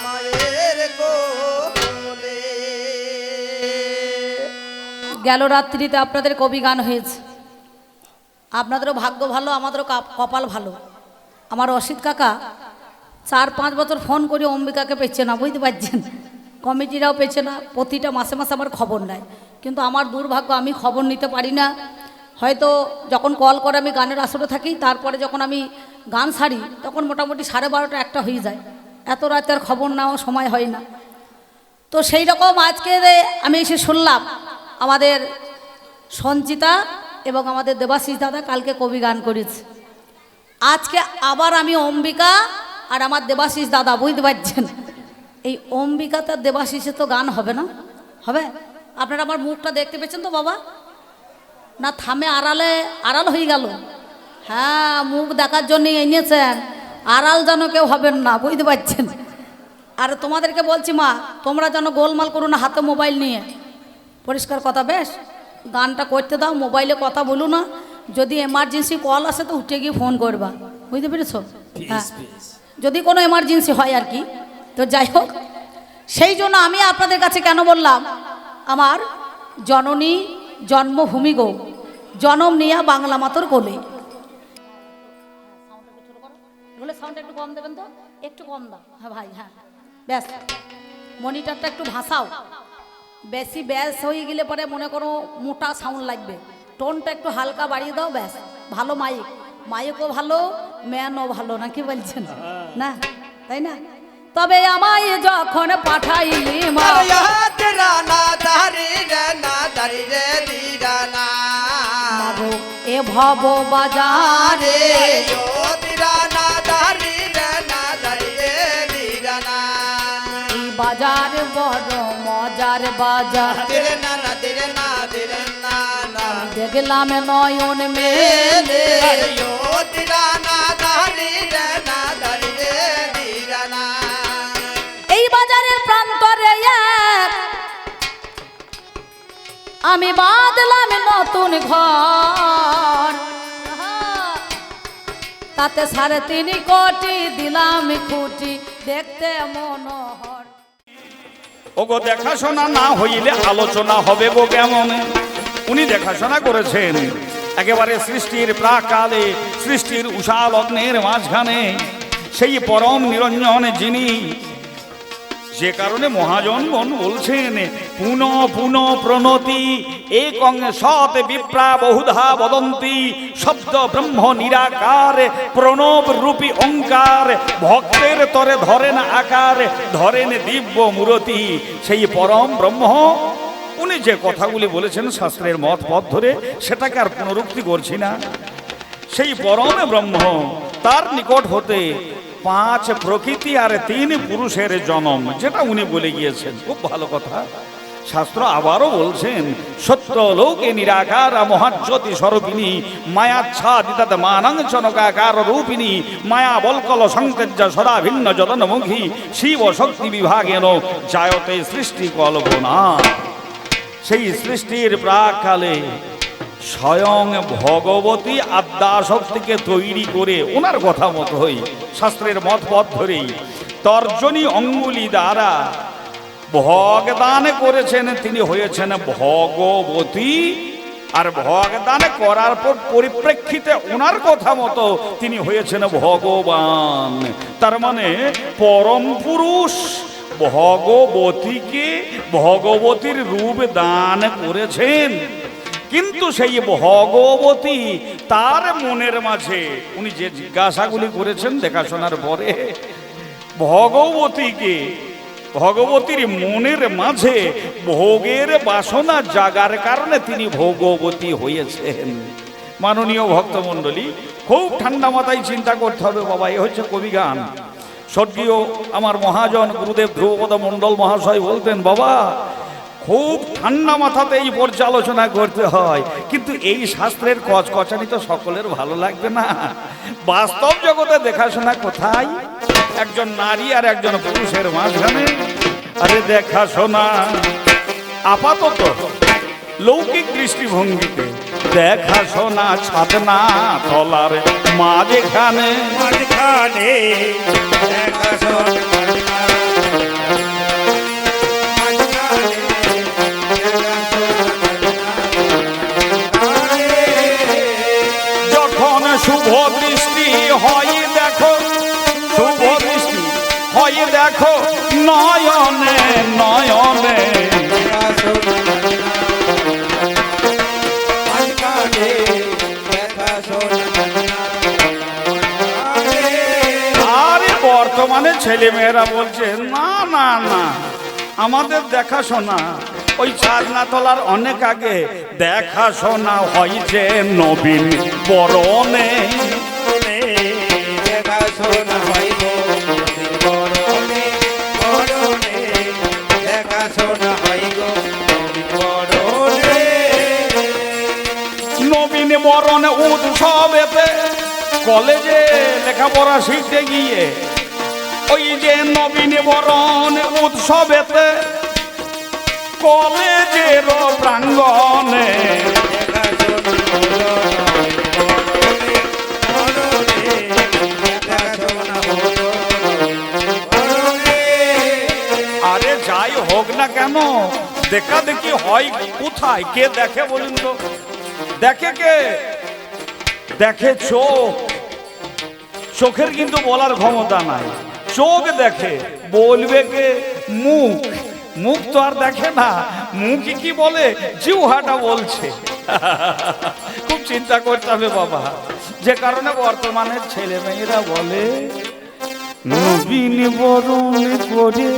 মায়ের কোলে গেল রাত্রিতে আপনাদের কবি গান হয়েছে আপনাদেরও ভাগ্য ভালো আমাদেরও কপাল ভালো আমার অসিত কাকা 4-5 বছর ফোন করে অম্বিকাকে পেচ্ছে না বুঝতে পারছেন কমিটিরাও পেচ্ছে না প্রতিটা মাসে মাসে আমার খবর নেয় কিন্তু আমার দুর্ভাগ্য আমি খবর নিতে পারি না হয়তো যখন কল করে আমি গানের আসরে থাকি তারপরে যখন আমি গান সারি তখন মোটামুটি 12:30 একটা হয়ে যায় এত রাতে আর খবর নেওয়ার সময় হয় না তো সেই রকম আজকে আমি এসে শুনলাম আমাদের সঞ্চিতা এবং আমাদের দেবাশিস দাদা কালকে কবি গান করেছে আজকে আবার আমি অম্বিকা আর আমার দেবাশিস দাদা বুঝতে পারছেন এই অম্বিকা তার দেবাশিসে তো গান হবে না হবে আপনারা আমার মুখটা দেখতে পেয়েছেন তো বাবা না থামে আড়াল হয়ে গেল হ্যাঁ মুখ দেখার জন্য এনেছেন আড়াল যেন কেউ হবেন না বুঝতে পারছেন আর তোমাদেরকে বলছি মা তোমরা যেন গোলমাল করো না হাতে মোবাইল নিয়ে পরিষ্কার কথা বেশ গানটা করতে দাও মোবাইলে কথা বলো না যদি এমার্জেন্সি কল আসে তো উঠে গিয়ে ফোন করবা বুঝতে পেরেছো হ্যাঁ যদি কোনো এমার্জেন্সি হয় আর কি তো যাই হোক সেই জন্য আমি আপনাদের কাছে কেন বললাম আমার জননী জন্মভূমি গো জনম নিয়া বাংলা মাতর কোলে সাউন্ড একটু কম দেবেন তো একটু কম দাও হ্যাঁ ভাই হ্যাঁ ব্যাস মনিটরটা একটু ভাসাও বেশি ব্যাস হয়ে গেলে পরে মনে করো মোটা সাউন্ড লাগবে টোনটা একটু হালকা বাড়িয়ে দাও ব্যাস ভালো মাইকও ভালো ম্যানও ভালো নাকি বলছেন না তাই না তবে আমায় যখন পাঠাইলি মা মাগো এ ভব বাজারে এই বাজার বড় মজার বাজার দেখলাম নয়ন মেলে ও দিরানা দারি রে না দারি রে দিরানা। এই বাজারের প্রান্তরে এক আমি বাঁধলাম নতুন ঘর, তাতে 3.5 কোটি দিলাম খুঁটি, দেখতে মনোহর। ওগো দেখাশোনা না হইলে আলোচনা হবে গো কেমন। উনি দেখাশোনা করেছেন একেবারে সৃষ্টির প্রাকালে, সৃষ্টির উষা লগ্নের মাঝখানে সেই পরম নিরঞ্জন যিনি, যে কারণে মহাজনগণ বলছেন পুন পুন প্রণতি একং সৎ বিপ্রা বহুধা বদন্তি, শব্দ ব্রহ্ম নিরাকার প্রণব রূপী ওঙ্কার, ভক্তের তরে ধরেন আকার ধরেন দিব্য মূরতি। সেই পরম ব্রহ্ম উনি যে কথাগুলি বলেছেন শাস্ত্রের মত পথ ধরে, সেটাকে আর পুনরুক্তি করছি না। সেই পরম ব্রহ্ম, তার নিকট হতে 5 প্রকৃতি আর 3 পুরুষের জন্ম, যেটা উনি বলে গিয়েছেন। খুব ভালো কথা। শাস্ত্র আবারও বলছেন সত্য লোকে নিরাকার মহাজ্যোতি স্বরূপিণী, মায়াচ্ছাদিত মানাং চনকাকার রূপিণী, মায়া বলকল সংতেজ্য সদা ভিন্ন যদনমুখী, শিব শক্তি বিভাগেন জায়তে সৃষ্টি কল্পনা। সেই সৃষ্টির প্রাককালে স্বয়ং ভগবতী আদ্যাশক্তিকে তৈরি করে ওনার কথা মতোই শাস্ত্রের মত পথ ধরেই তর্জনী অঙ্গুলি দ্বারা ভগদান করেছেন। তিনি হয়েছেন ভগবতী, আর ভগদান করার পর পরিপ্রেক্ষিতে ওনার কথা মতো তিনি হয়েছেন ভগবান। তার মানে পরম পুরুষ ভগবতীকে ভগবতীর রূপ দান করেছেন। কিন্তু সেই ভগবতী তার মনের মাঝে উনি যে জিজ্ঞাসাগুলি করেছেন দেখাশোনার পরে, ভগবতীকে ভগবতীর মনের মাঝে ভোগের বাসনা জাগার কারণে তিনি ভগবতী হয়েছেন। মাননীয় ভক্তমণ্ডলী, খুব ঠান্ডা মাথায় চিন্তা করতে হবে বাবা। এ হচ্ছে কবিগান। স্বর্গীয় আমার মহাজন গুরুদেব ধ্রুবপদ মণ্ডল মহাশয় বলতেন, বাবা খুব ঠান্ডা মাথাতে এই পর্যালোচনা করতে হয়, কিন্তু এই শাস্ত্রের কচকচানি তো সকলের ভালো লাগবে না। বাস্তব জগতে দেখাশোনা কোথায়? একজন নারী আর একজন পুরুষের মাঝখানে। আরে দেখাশোনা আপাতত লৌকিক দৃষ্টিভঙ্গিতে দেখাশোনা ছাদনা তলার মাঝখানে যখন শুভ দৃষ্টি হয় দেখো, শুভ দৃষ্টি হয় দেখো নয়নে নয়নে, আরে বর্তমানে ছেলে মেয়েরা বলছে না না না, আমাদের দেখাশোনা ওই চাঁদনা তলার অনেক আগে দেখাশোনা হয় যে নবীন বরণে। দেখাশোনা হয় বরণে বরণে, দেখাশোনা হয় বরণে। নবীন বরণ উৎসবেতে কলেজে লেখাপড়া শিখতে গিয়ে ওই যে নবীন বরণ উৎসবেতে কলেজের প্রাঙ্গণে আরে যাই হোক না কেন, দেখা দেখি হয় কোথায়? কে দেখে বলুন তো? দেখে কে? দেখে চোখ। চোখের কিন্তু বলার ক্ষমতা নাই। চোখ দেখে, বলবে কে? মুখ। মুখ তো আর দেখে না, মুখ কি বলে? জিহ্বাটা বলছে। খুব চিন্তা করতে হবে বাবা। যে কারণে বর্তমানের ছেলে মেয়েরা বলে নবীন বরণ করে।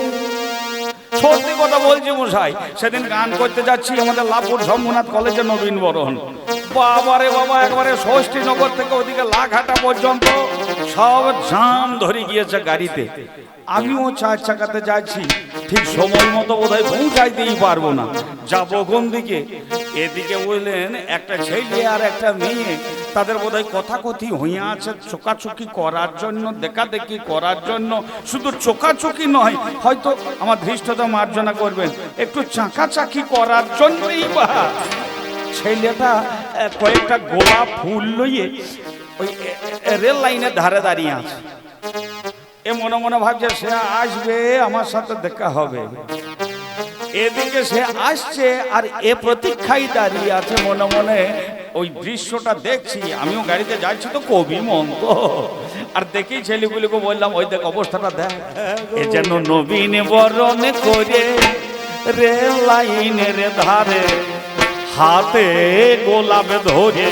সত্যি কথা বলছি মশাই, সেদিন গান করতে যাচ্ছি আমাদের লাভপুর শম্ভুনাথ কলেজে নবীন বরণ। বাবারে বাবা, একবারে ষষ্ঠীনগর থেকে ওদিকে লাঘাটা পর্যন্ত সব জাম ধরে গিয়েছে গাড়িতে। আমিও 4 চাকাতে যাচ্ছি, ঠিক সময় মতো বোধহয় পৌঁছাইতেই পারবো না। যাবো কোন দিকে? এদিকে বললেন একটা ছেলে আর একটা মেয়ে, তাদের বোধহয় কথাকথি হইয়া আছে চোকাচুকি করার জন্য, দেখাদেখি করার জন্য। শুধু চোকাচুকি নয়, হয়তো আমার ধৃষ্টতা মার্জনা করবেন, একটু চাকাচাকি করার জন্যই বা ছেলেটা কয়েকটা গোলাপ ফুল লইয়ে ওই রেল লাইনের ধারে দাঁড়িয়ে আছে। এ মনে মনে ভাবছে সে আসবে, আমার সাথে দেখা হবে। এদিকে সে আসছে আর এ প্রতীক্ষায় দাঁড়িয়ে আছে মনে মনে। ওই দৃশ্যটা দেখছি, আমিও গাড়িতে যাচ্ছি তো, কবি মন তো। আর দেখি ছেলেগুলিকে বললাম ওই দেখ অবস্থাটা দেখ, এ যেন নবীন বরণ করে রেল লাইনের ধারে হাতে গোলাপ ধরে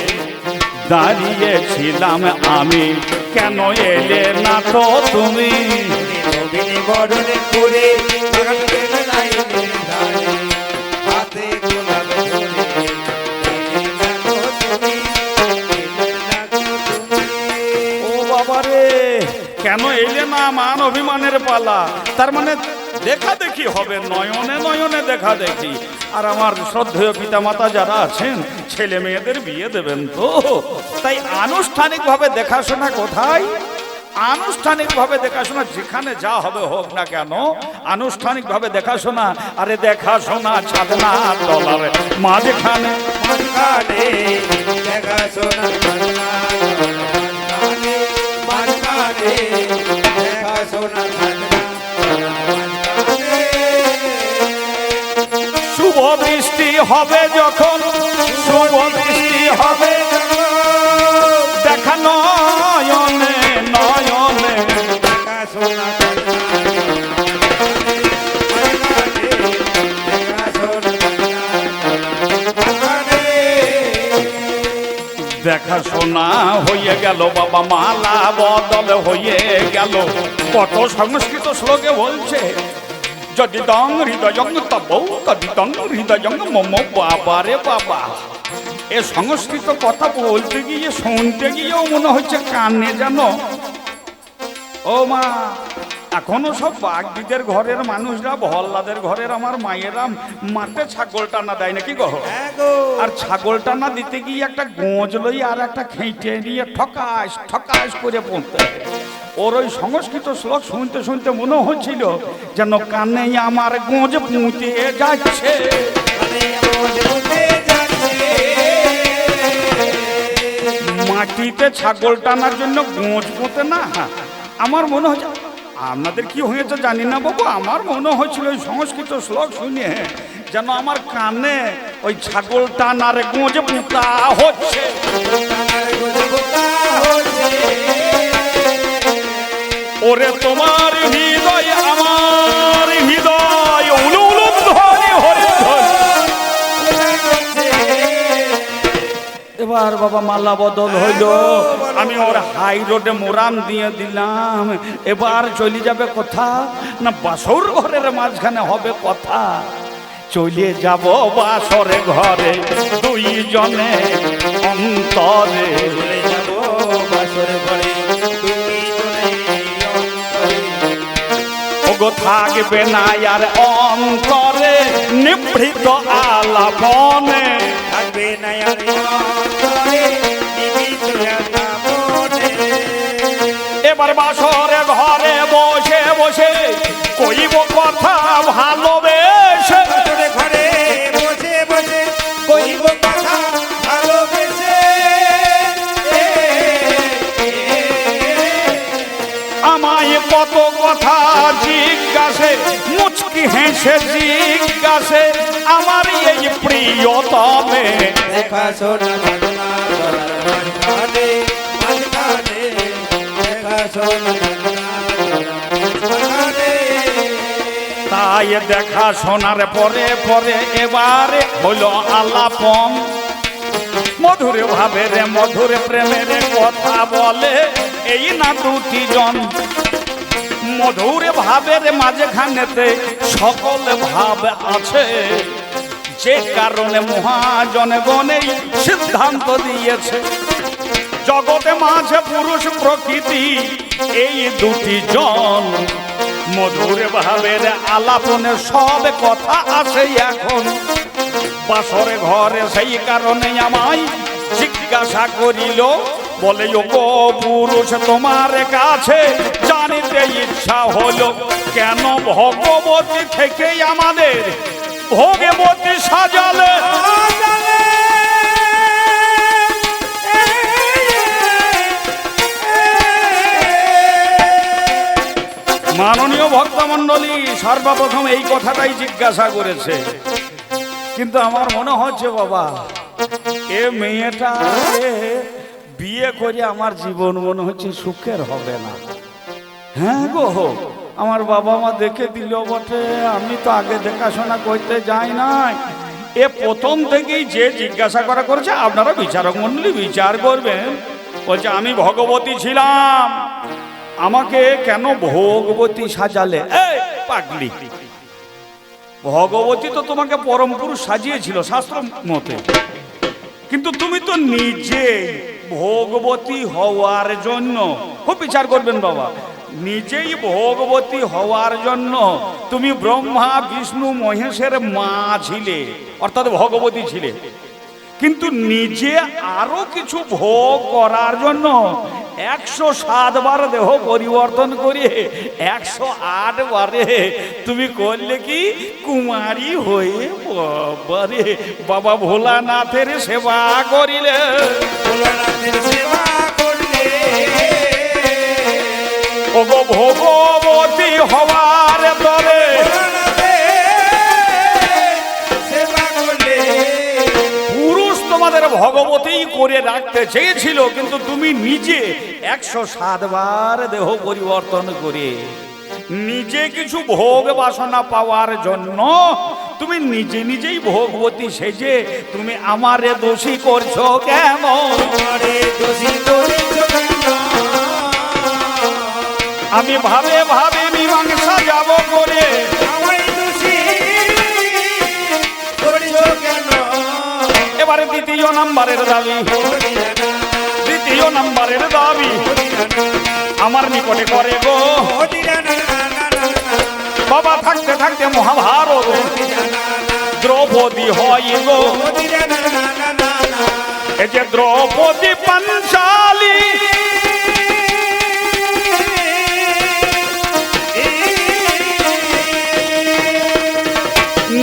দাঁড়িয়েছিলাম আমি, কেন এলে না তো তুমি? নবীন বরণ করে রেল লাইনের ধারে হাতে গোলাপ ধরে এলে না গো তুমি, এলে না গো তুমি। ও বাবারে, কেন এলে না? মান অভিমানের পালা। তার মানে দেখা দেখি হবে, নয়নে নয়নে দেখা দেখি। আর আমার শ্রদ্ধেয় পিতা মাতা যারা আছেন, ছেলে মেয়েদের বিয়ে দেবেন তো, তাই আনুষ্ঠানিকভাবে দেখাশোনা কোথায়? আনুষ্ঠানিকভাবে দেখাশোনা যেখানে যা হবে হোক না কেন, আনুষ্ঠানিকভাবে দেখাশোনা। আরে দেখাশোনা ছাদনা তলার মাঝখানে, মাঝখানে দেখাশোনা, মাঝখানে মাঝখানে দেখাশোনা, শুভ বৃষ্টি হবে যখন, শুভ বৃষ্টি হবে দেখা নয়নে নয়নে, দেখাশোনা, দেখাশোনা হয়ে গেল বাবা, মালা বদল হয়ে গেল। কত সংস্কৃত শ্লোকে বলছে, যদি দং হৃদয়ং তব তদি দং হৃদয়ং মম। বাবা রে বাবা, এ সংস্কৃত কথা বলতে গিয়ে শুনতে গিয়েও মনে হচ্ছে কানে যেন। ও মা, এখনো সব বাগদিদের ঘরের মানুষরা, ভল্লাদের ঘরের আমার মায়েরা মাঠে ছাগল টানা দেয় নাকি গো? আর ছাগল টানা দিতে গিয়ে একটা গোঁজ লই আর একটা খেঁটে নিয়ে ঠকাস ঠকাস করে পড়তে। ওর ওই সংস্কৃত শ্লোক শুনতে শুনতে মনে হচ্ছিল যেন কানে আমার গোঁজ পুঁতে যাচ্ছে। মাটিতে ছাগল টানার জন্য গোঁজ পুঁতে না, আমার মনে হচ্ছে, আপনাদের কি হয়েছে জানি না বাবু, আমার মনে হচ্ছিল ওই সংস্কৃত শ্লোক শুনে যেন আমার কানে ওই ছাগল টানার গোঁজ পুঁতা হচ্ছে। ওরে তোমার হৃদয় আমার হৃদয় উলু উলু ধ্বনি হরি ধ্বনি। এবার বাবা মালা বদল হইল, আমি ওর হাই রোডে মোরাম দিয়ে দিলাম। এবার চলে যাবে কোথা? না বাসর ঘরের মাঝখানে হবে কথা। চলে যাব বাসরে ঘরে দুইজনে অন্তরে, চলে যাব বাসরে ঘরে দুইজনে অন্তরে। ওগো থাকবে না আর অন্তরে নিভৃত আলাপনে, থাকবে না আর অন্তরে নিভৃত আলাপনে। এবার বাসরে ঘরে বসে বসে কইব কথা ভালোবেসে, বাসরে ঘরে বসে বসে কইব কথা ভালোবেসে। আমায় কত কথা জিজ্ঞাসে, মুচকি হেসে জিজ্ঞাসে আমার এই প্রিয়তমে। দেখাশোনা সাধনা তলার মাঝখানে, মাঝখানে দেখাশোনা সাধনা তলার মাঝখানে। তাই দেখা শোনার পরে পরে এবারে হলো আলাপন। মধুর ভাবের মধুর প্রেমের কথা বলে এই না দুটি জন। মধুর ভাবের মাঝখানেতে সকল ভাব আছে, যে কারণে মহাজনগণেই সিদ্ধান্ত দিয়েছে জগতে মাঝে পুরুষ প্রকৃতি এই দুটি জন। মধুর ভাবের আলাপনে সব কথা আসে এখন বাসরে ঘরে, সেই কারণে আমায় জিজ্ঞাসা করিল, বলে ও গো পুরুষ তোমার কাছে জানিতে ইচ্ছা হলো, কেন ভগবতী থেকে আমাদের ভগবতী সাজালে? মাননীয় ভক্তমণ্ডলী সর্বপ্রথম এই কথাটাই জিজ্ঞাসা করেছে, কিন্তু আমার মনে হচ্ছে বাবা এ মেয়েটা বিয়ে করে আমার জীবন মনে হচ্ছে সুখের হবে না। হ্যাঁ গো, আমার বাবা মা দেখে দিল বটে, আমি তো আগে দেখাশোনা করতে যাই নাই। এ প্রথম থেকেই যে জিজ্ঞাসা করা করেছে, আপনারা বিচারক মণ্ডলী বিচার করবেন। বলছে আমি ভগবতী ছিলাম, আমাকে কেন ভগবতী সাজালে? এই পাগলি, ভগবতী তো তোমাকে পরম পুরুষ সাজিয়েছিল শাস্ত্র মতে, কিন্তু তুমি তো নিজে ভগবতী হওয়ার জন্য, খুব বিচার করবেন বাবা, নিজেই ভগবতী হওয়ার জন্য তুমি ব্রহ্মা বিষ্ণু মহেশের মা ছিলে, অর্থাৎ ভগবতী ছিলে, কিন্তু নিজে আরো কিছু ভোগ করার জন্য 107 বার দেহ পরিবর্তন করে 108 বারে তুমি করলে কি কুমারী হয়ে বাবারে বাবা ভোলানাথের সেবা করিলে। ভোলানাথের সেবা করলে ওগো ভগবতী হওয়ার তরে তোমাদের ভগবতী করে রাখতে চেয়েছিল, কিন্তু তুমি নিজে 107 বার দেহ পরিবর্তন করে নিজে কিছু ভোগ বাসনা পাওয়ার জন্য তুমি নিজে নিজেই ভগবতী সেজে তুমি আমারে দোষী করছো কেন? আমি ভাবে ভাবে মীমাংসা যাব করে, এবারে দ্বিতীয় নাম্বারের দাবি, দ্বিতীয় নাম্বারের দাবি আমার নিকটে করে গো বাবা, থাকতে থাকতে মহাভারত দ্রৌপদী হয় গো, এই যে দ্রৌপদী পাঞ্চালী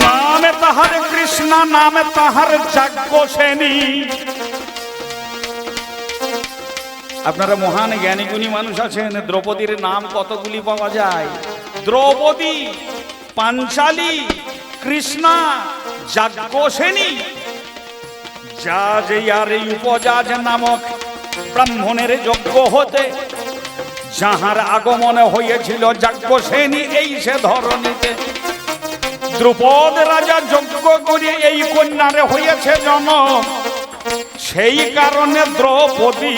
নামে তাহার কৃষ্ণ, নামে তাহার যাজ্ঞসেনী। আপনারা মহান জ্ঞানী গুণী মানুষ আছেন, দ্রৌপদীর নাম কতগুলি পাওয়া যায়? দ্রৌপদী, পাঞ্চালী, কৃষ্ণা, যাজ্ঞসেনী। যা যে আর এই উপজাজ নামক ব্রাহ্মণের যজ্ঞ হতে যাহার আগমনে হয়েছিল যাজ্ঞসেনী এই সে ধরণীতে, দ্রুপদ রাজা যজ্ঞ করে এই কন্যারে হয়েছে জনম, সেই কারণে দ্রৌপদী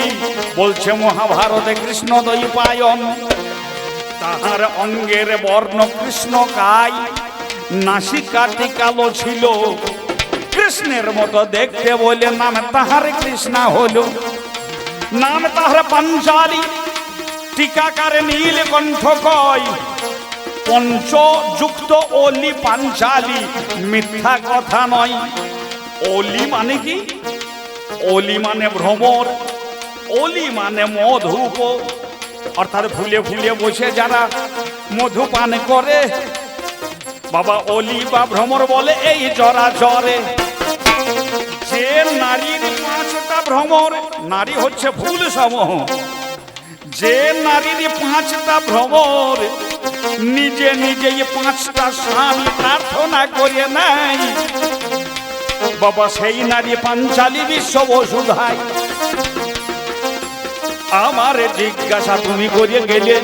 বলছে মহাভারতে কৃষ্ণ দ্বৈপায়ন। তাহার অঙ্গের বর্ণ কৃষ্ণ কায়, নাসিকাটি কালো ছিল, কৃষ্ণের মতো দেখতে বলে নাম তাহার কৃষ্ণা হলো। নাম তাহার পাঞ্চালী, টিকাকারে নীলকণ্ঠ কয় পঞ্চযুক্ত অলি পাঞ্চালী, মিথ্যা কথা নয়। অলি মানে কি? অলি মানে ভ্রমর, অলি মানে মধুপ, অর্থাৎ ফুলে ফুলে বসে যারা মধু পান করে বাবা অলি বা ভ্রমর বলে। এই জরা জরে যে নারীর 5টা ভ্রমর, নারী হচ্ছে ফুল সমূহ, যে নারীর 5টা ভ্রমর নিজে নিজেই 5টা স্বামী প্রার্থনা করে নাই বাবা, সেই নারী পাঞ্চালী বিশ্ব বসুধাই। আমার জিজ্ঞাসা তুমি করে গেলে,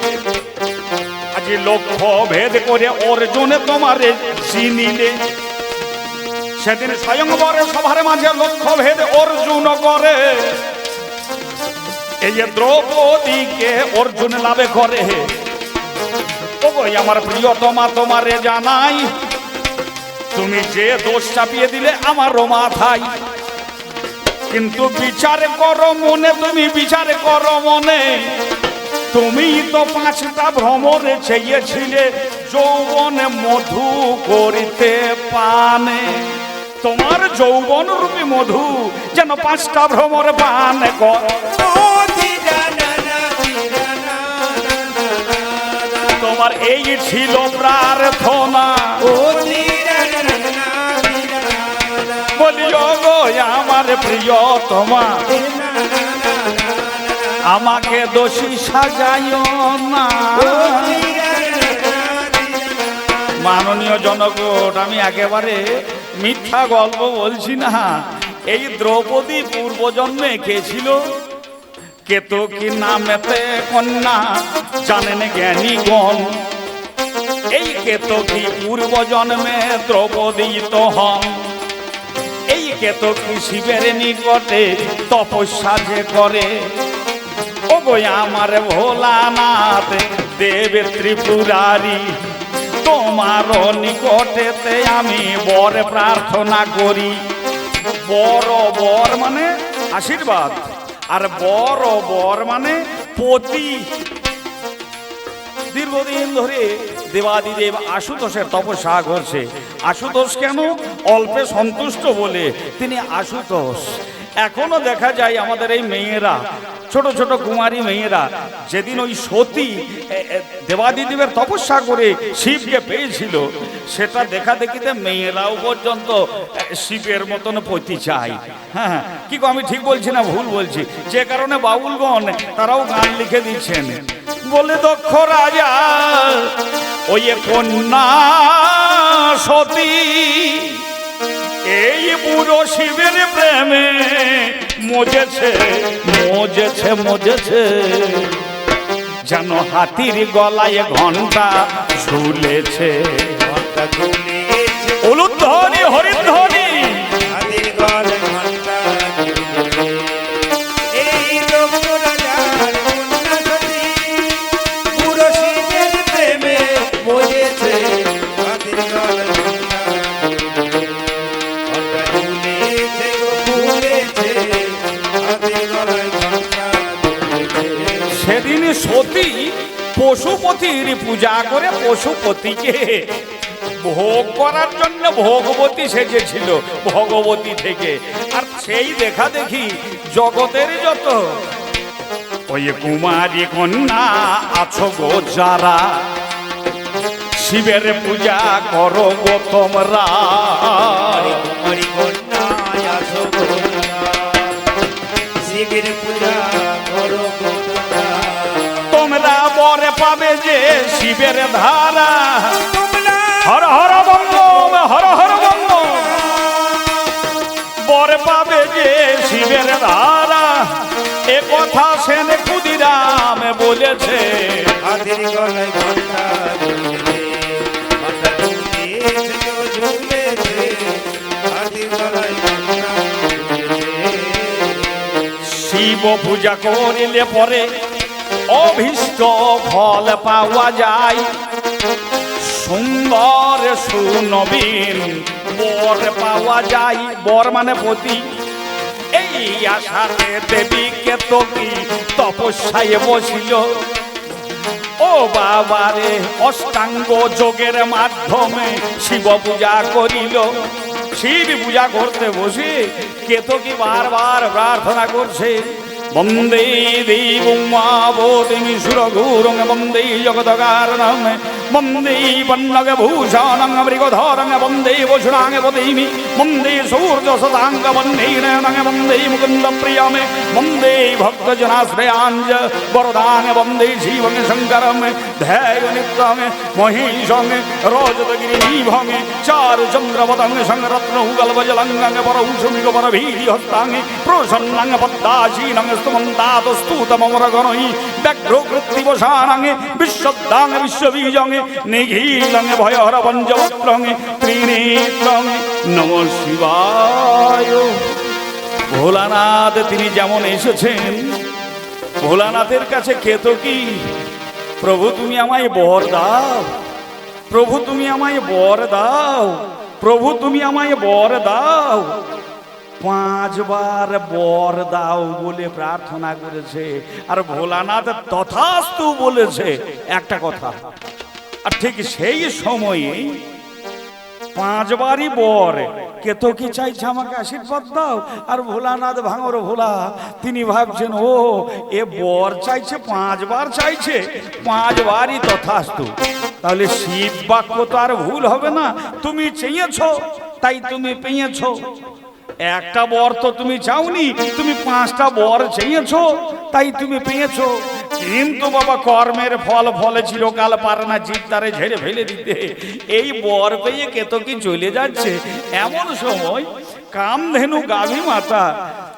আজ লক্ষ্য ভেদ করে অর্জুনে তোমারে চিনিলে, সেদিন স্বয়ংবরে সভার মাঝে লক্ষ্য ভেদ অর্জুন করে, এই যে দ্রৌপদীকে অর্জুন লাভে করে। ওই আমার প্রিয়তমা তোমারে জানাই, তুমি যে দোষ চাপিয়ে দিলে আমারও মাথায়, কিন্তু বিচার করো মনে, তুমি বিচার করো মনে, তুমি তো 5টা ভ্রমরে চেয়েছিলে যৌবনে মধু করিতে পানে, তোমার যৌবন রূপী মধু যেন 5টা ভ্রমর পান কর। তোমার এই ছিল প্রার্থনা, বলিও গো আমার প্রিয়তমা, আমাকে দোষী সাজাইও না। মাননীয় জনগণ, আমি একেবারে মিথ্যা গল্প বলছি না। এই দ্রৌপদী পূর্বজন্মে কে ছিল? কেতকী নামেতে কন্যা জানেন জ্ঞানীগণ। এই কেতকী পূর্বজন্মে দ্রৌপদী তো হন। এই কেতকী শিবের নিকটে তপস্যা যে করে, ও গো আমার ভোলানাথ দেব ত্রিপুরারি, তোমার নিকটেতে আমি বর প্রার্থনা করি। বড় বর মানে আশীর্বাদ, আর বড় বর মানে পতি। দীর্ঘদিন ধরে দেবাদিদেব আশুতোষের তপস্যা করছে। আশুতোষ কেন? অল্পে সন্তুষ্ট বলে তিনি আশুতোষ। এখনো দেখা যায় আমাদের এই মেয়েরা, ছোট ছোট কুমারী মেয়েরা, যেদিন ওই সতী দেবাদিদেবের তপস্যা করে শিবকে পেয়েছিল, সেটা দেখা দেখিতে মেয়েরাও পর্যন্ত শিবের মতন পতি চায়। হ্যাঁ, কি গো, আমি ঠিক বলছি না ভুল বলছি? যে কারণে বাউলগণ তারাও গান লিখে দিচ্ছেন, বলে দক্ষ রাজা ওই কন্যা সতী এই বুড়ো শিবের প্রেমে মজেছে মজেছে মজেছে, যেন হাতির গলায় ঘন্টা ঝুলেছে। উলুধ্বনি হরিধ্বনি সেদিন সতী পশুপতির পূজা করে পশুপতিকে ভোগ করার জন্য ভগবতী সেজেছিল ভগবতী থেকে। আর সেই দেখা দেখি জগতের যত ওই কুমারী কন্যা আছো গো যারা, শিবের পূজা করো গো তোমরা। শিবের পূজা করো গো তোমরা, বরে পাবে যে শিবের ধারা। Har Har bomb bomb, Har Har bomb bomb, বরে পাবে যে শিবের ধারা। এ কথা সেন ক্ষুদিরাম বলেছে। হাতির গলায় ঘন্টা ঝুলেছে, ঘন্টা ঝুলেছে, ঝুলেছে, হাতির গলায় ঘন্টা ঝুলেছে। শিব পূজা করিলে পরে অভীষ্ট ফল পাওয়া যায়, সুন্দর সুনবীন বর পাওয়া যায়। বর মানে পতি। এই আশাতে দেবী কেতকী তপস্যায় বসিল। ও বাবারে, অষ্টাঙ্গ যোগের মাধ্যমে শিব পূজা করিল। শিব পূজা করতে বসে কেতকী বারবার প্রার্থনা করছে, বন্দে দেবং মাবোধিমি সুরঘুরং, বন্দে জগৎকারণং, বন্দে পন্নগ ভূষণং মৃগধরং, বন্দে বসুরাং পদিমি, বন্দে সূর্য সদাঙ্গ, বন্দে নয়নং, বন্দে মুকুন্দ প্রিয়ং, বন্দে ভক্তজনাশ্রয়াঞ্জ বরদাং, বন্দে শিবং শঙ্করং, ধ্যায় নিত্যং মহেশং রজতগিরিভং, চারু চন্দ্রপদং সংরত্ন উগলবজলঙ্গং, পরৌষমিক পরভীরি হস্তাং, প্রসন্নং পদ্মাসীনং স্তুতমরগণৈ, ব্যগ্রকৃত্তিবসানং বিশ্বদাং বিশ্ববীজং, নিঘিলং ভয়হর পঞ্চবক্ত্রং, ত্রিনেত্রং। নমঃ শিবায়। ভোলানাথ তিনি যেমন এসেছেন, ভোলানাথের কাছে কেতকী, প্রভু তুমি আমায় বর দাও, প্রভু তুমি আমায় বর দাও, প্রভু তুমি আমায় বর দাও। 5 বার বর দাও বলে প্রার্থনা করেছে, আর ভোলানাথ তথাস্তু বলেছে একটা কথা। আর ঠিক সেই সময়ে 5 বারই বর। কেতকী চাইছে আমাকে আশীর্বাদ দাও, আর ভোলানাথ ভাঙর ভোলা তিনি ভাবছেন ও এ বর চাইছে 5 বার চাইছে, 5 বারই তথাস্তু। তাহলে শিব বাক্য তো আর ভুল হবে না। তুমি চেয়েছো তাই তুমি পেয়েছো। একটা বর তো তুমি চাওনি, তুমি 5টা বর চেয়েছো তাই তুমি পেয়েছো। কিন্তু বাবা কর্মের ফল ফলে চিরকাল পারে না জীব তারে ঝেড়ে ফেলে দিতে। এই বর পেয়ে কেতকী চলে যাচ্ছে, এমন সময় কামধেনু গাভী মাতা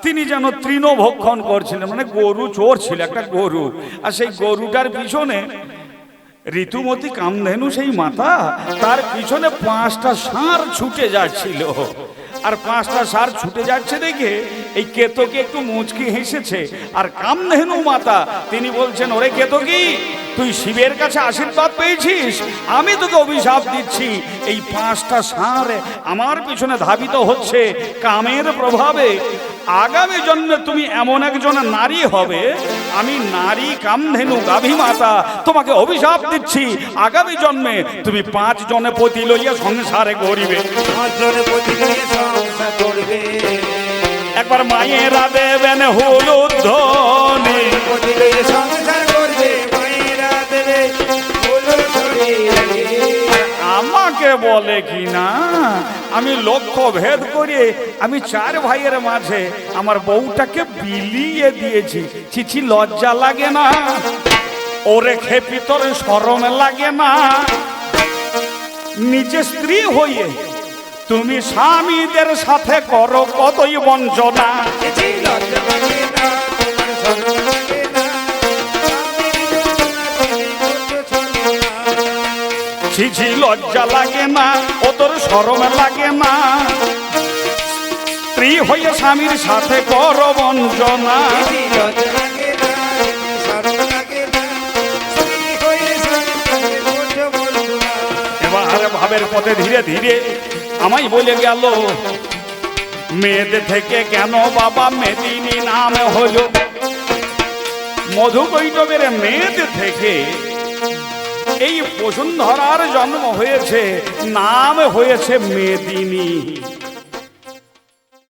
তিনি যেন তৃণভক্ষণ করছিলেন, মানে গরু চোর ছিল একটা গরু, আর সেই গরুটার পিছনে ঋতুমতী কামধেনু সেই মাতা, তার পিছনে 5টা ষাঁড় ছুটে যাচ্ছিল। আর 5টা ষাঁড় ছুটে যাচ্ছে দেখে এই কেতকী একটু মুচকি হেসেছে। আর কামধেনু মাতা তিনি বলছেন, ওরে কেতকী, তুই শিবের কাছে আশীর্বাদ পেয়েছিস, আমি তোকে অভিশাপ দিচ্ছি। এই 5টা ষাঁড় আমার পিছনে ধাবিত হচ্ছে কামের প্রভাবে। আগামী জন্মে তুমি এমন একজন নারী হবে, আমি নারী কামধেনু গাভী মাতা তোমাকে অভিশাপ দিচ্ছি, আগামী জন্মে তুমি 5 জনে পতি লইয়া সংসারে করিবে। 5 জনে পতি লইয়া সংসার করবে। একবার মায়েরা দেবেন হলুদ ধ্বনি, পতি লইয়া সংসার করবে, মায়েরা দেবে হলুদ ধ্বনি। আমাকে বলে কি না, আমি লক্ষ্য ভেদ করে আমি 4 ভাইয়ের মাঝে আমার বউটাকে বিলিয়ে দিয়েছি। চিচি লজ্জা লাগে না? ওরে খেপি তোর শরম লাগে না? নিজে স্ত্রী হয়ে তুমি স্বামীদের সাথে করো কতই বঞ্চনা। ছিছি লজ্জা লাগে না? ও তোর শরম লাগে না? স্ত্রী হয়ে স্বামীর সাথে করো বঞ্চনা। এবার ভাবের পথে ধীরে ধীরে আমায় বলে গেল, মেয়েদের থেকে কেন বাবা মেদিনী নাম হলো? মধুকৈটবের মেয়েদের থেকে এই বসুন্ধরার জন্ম হয়েছে, নাম হয়েছে মেদিনী।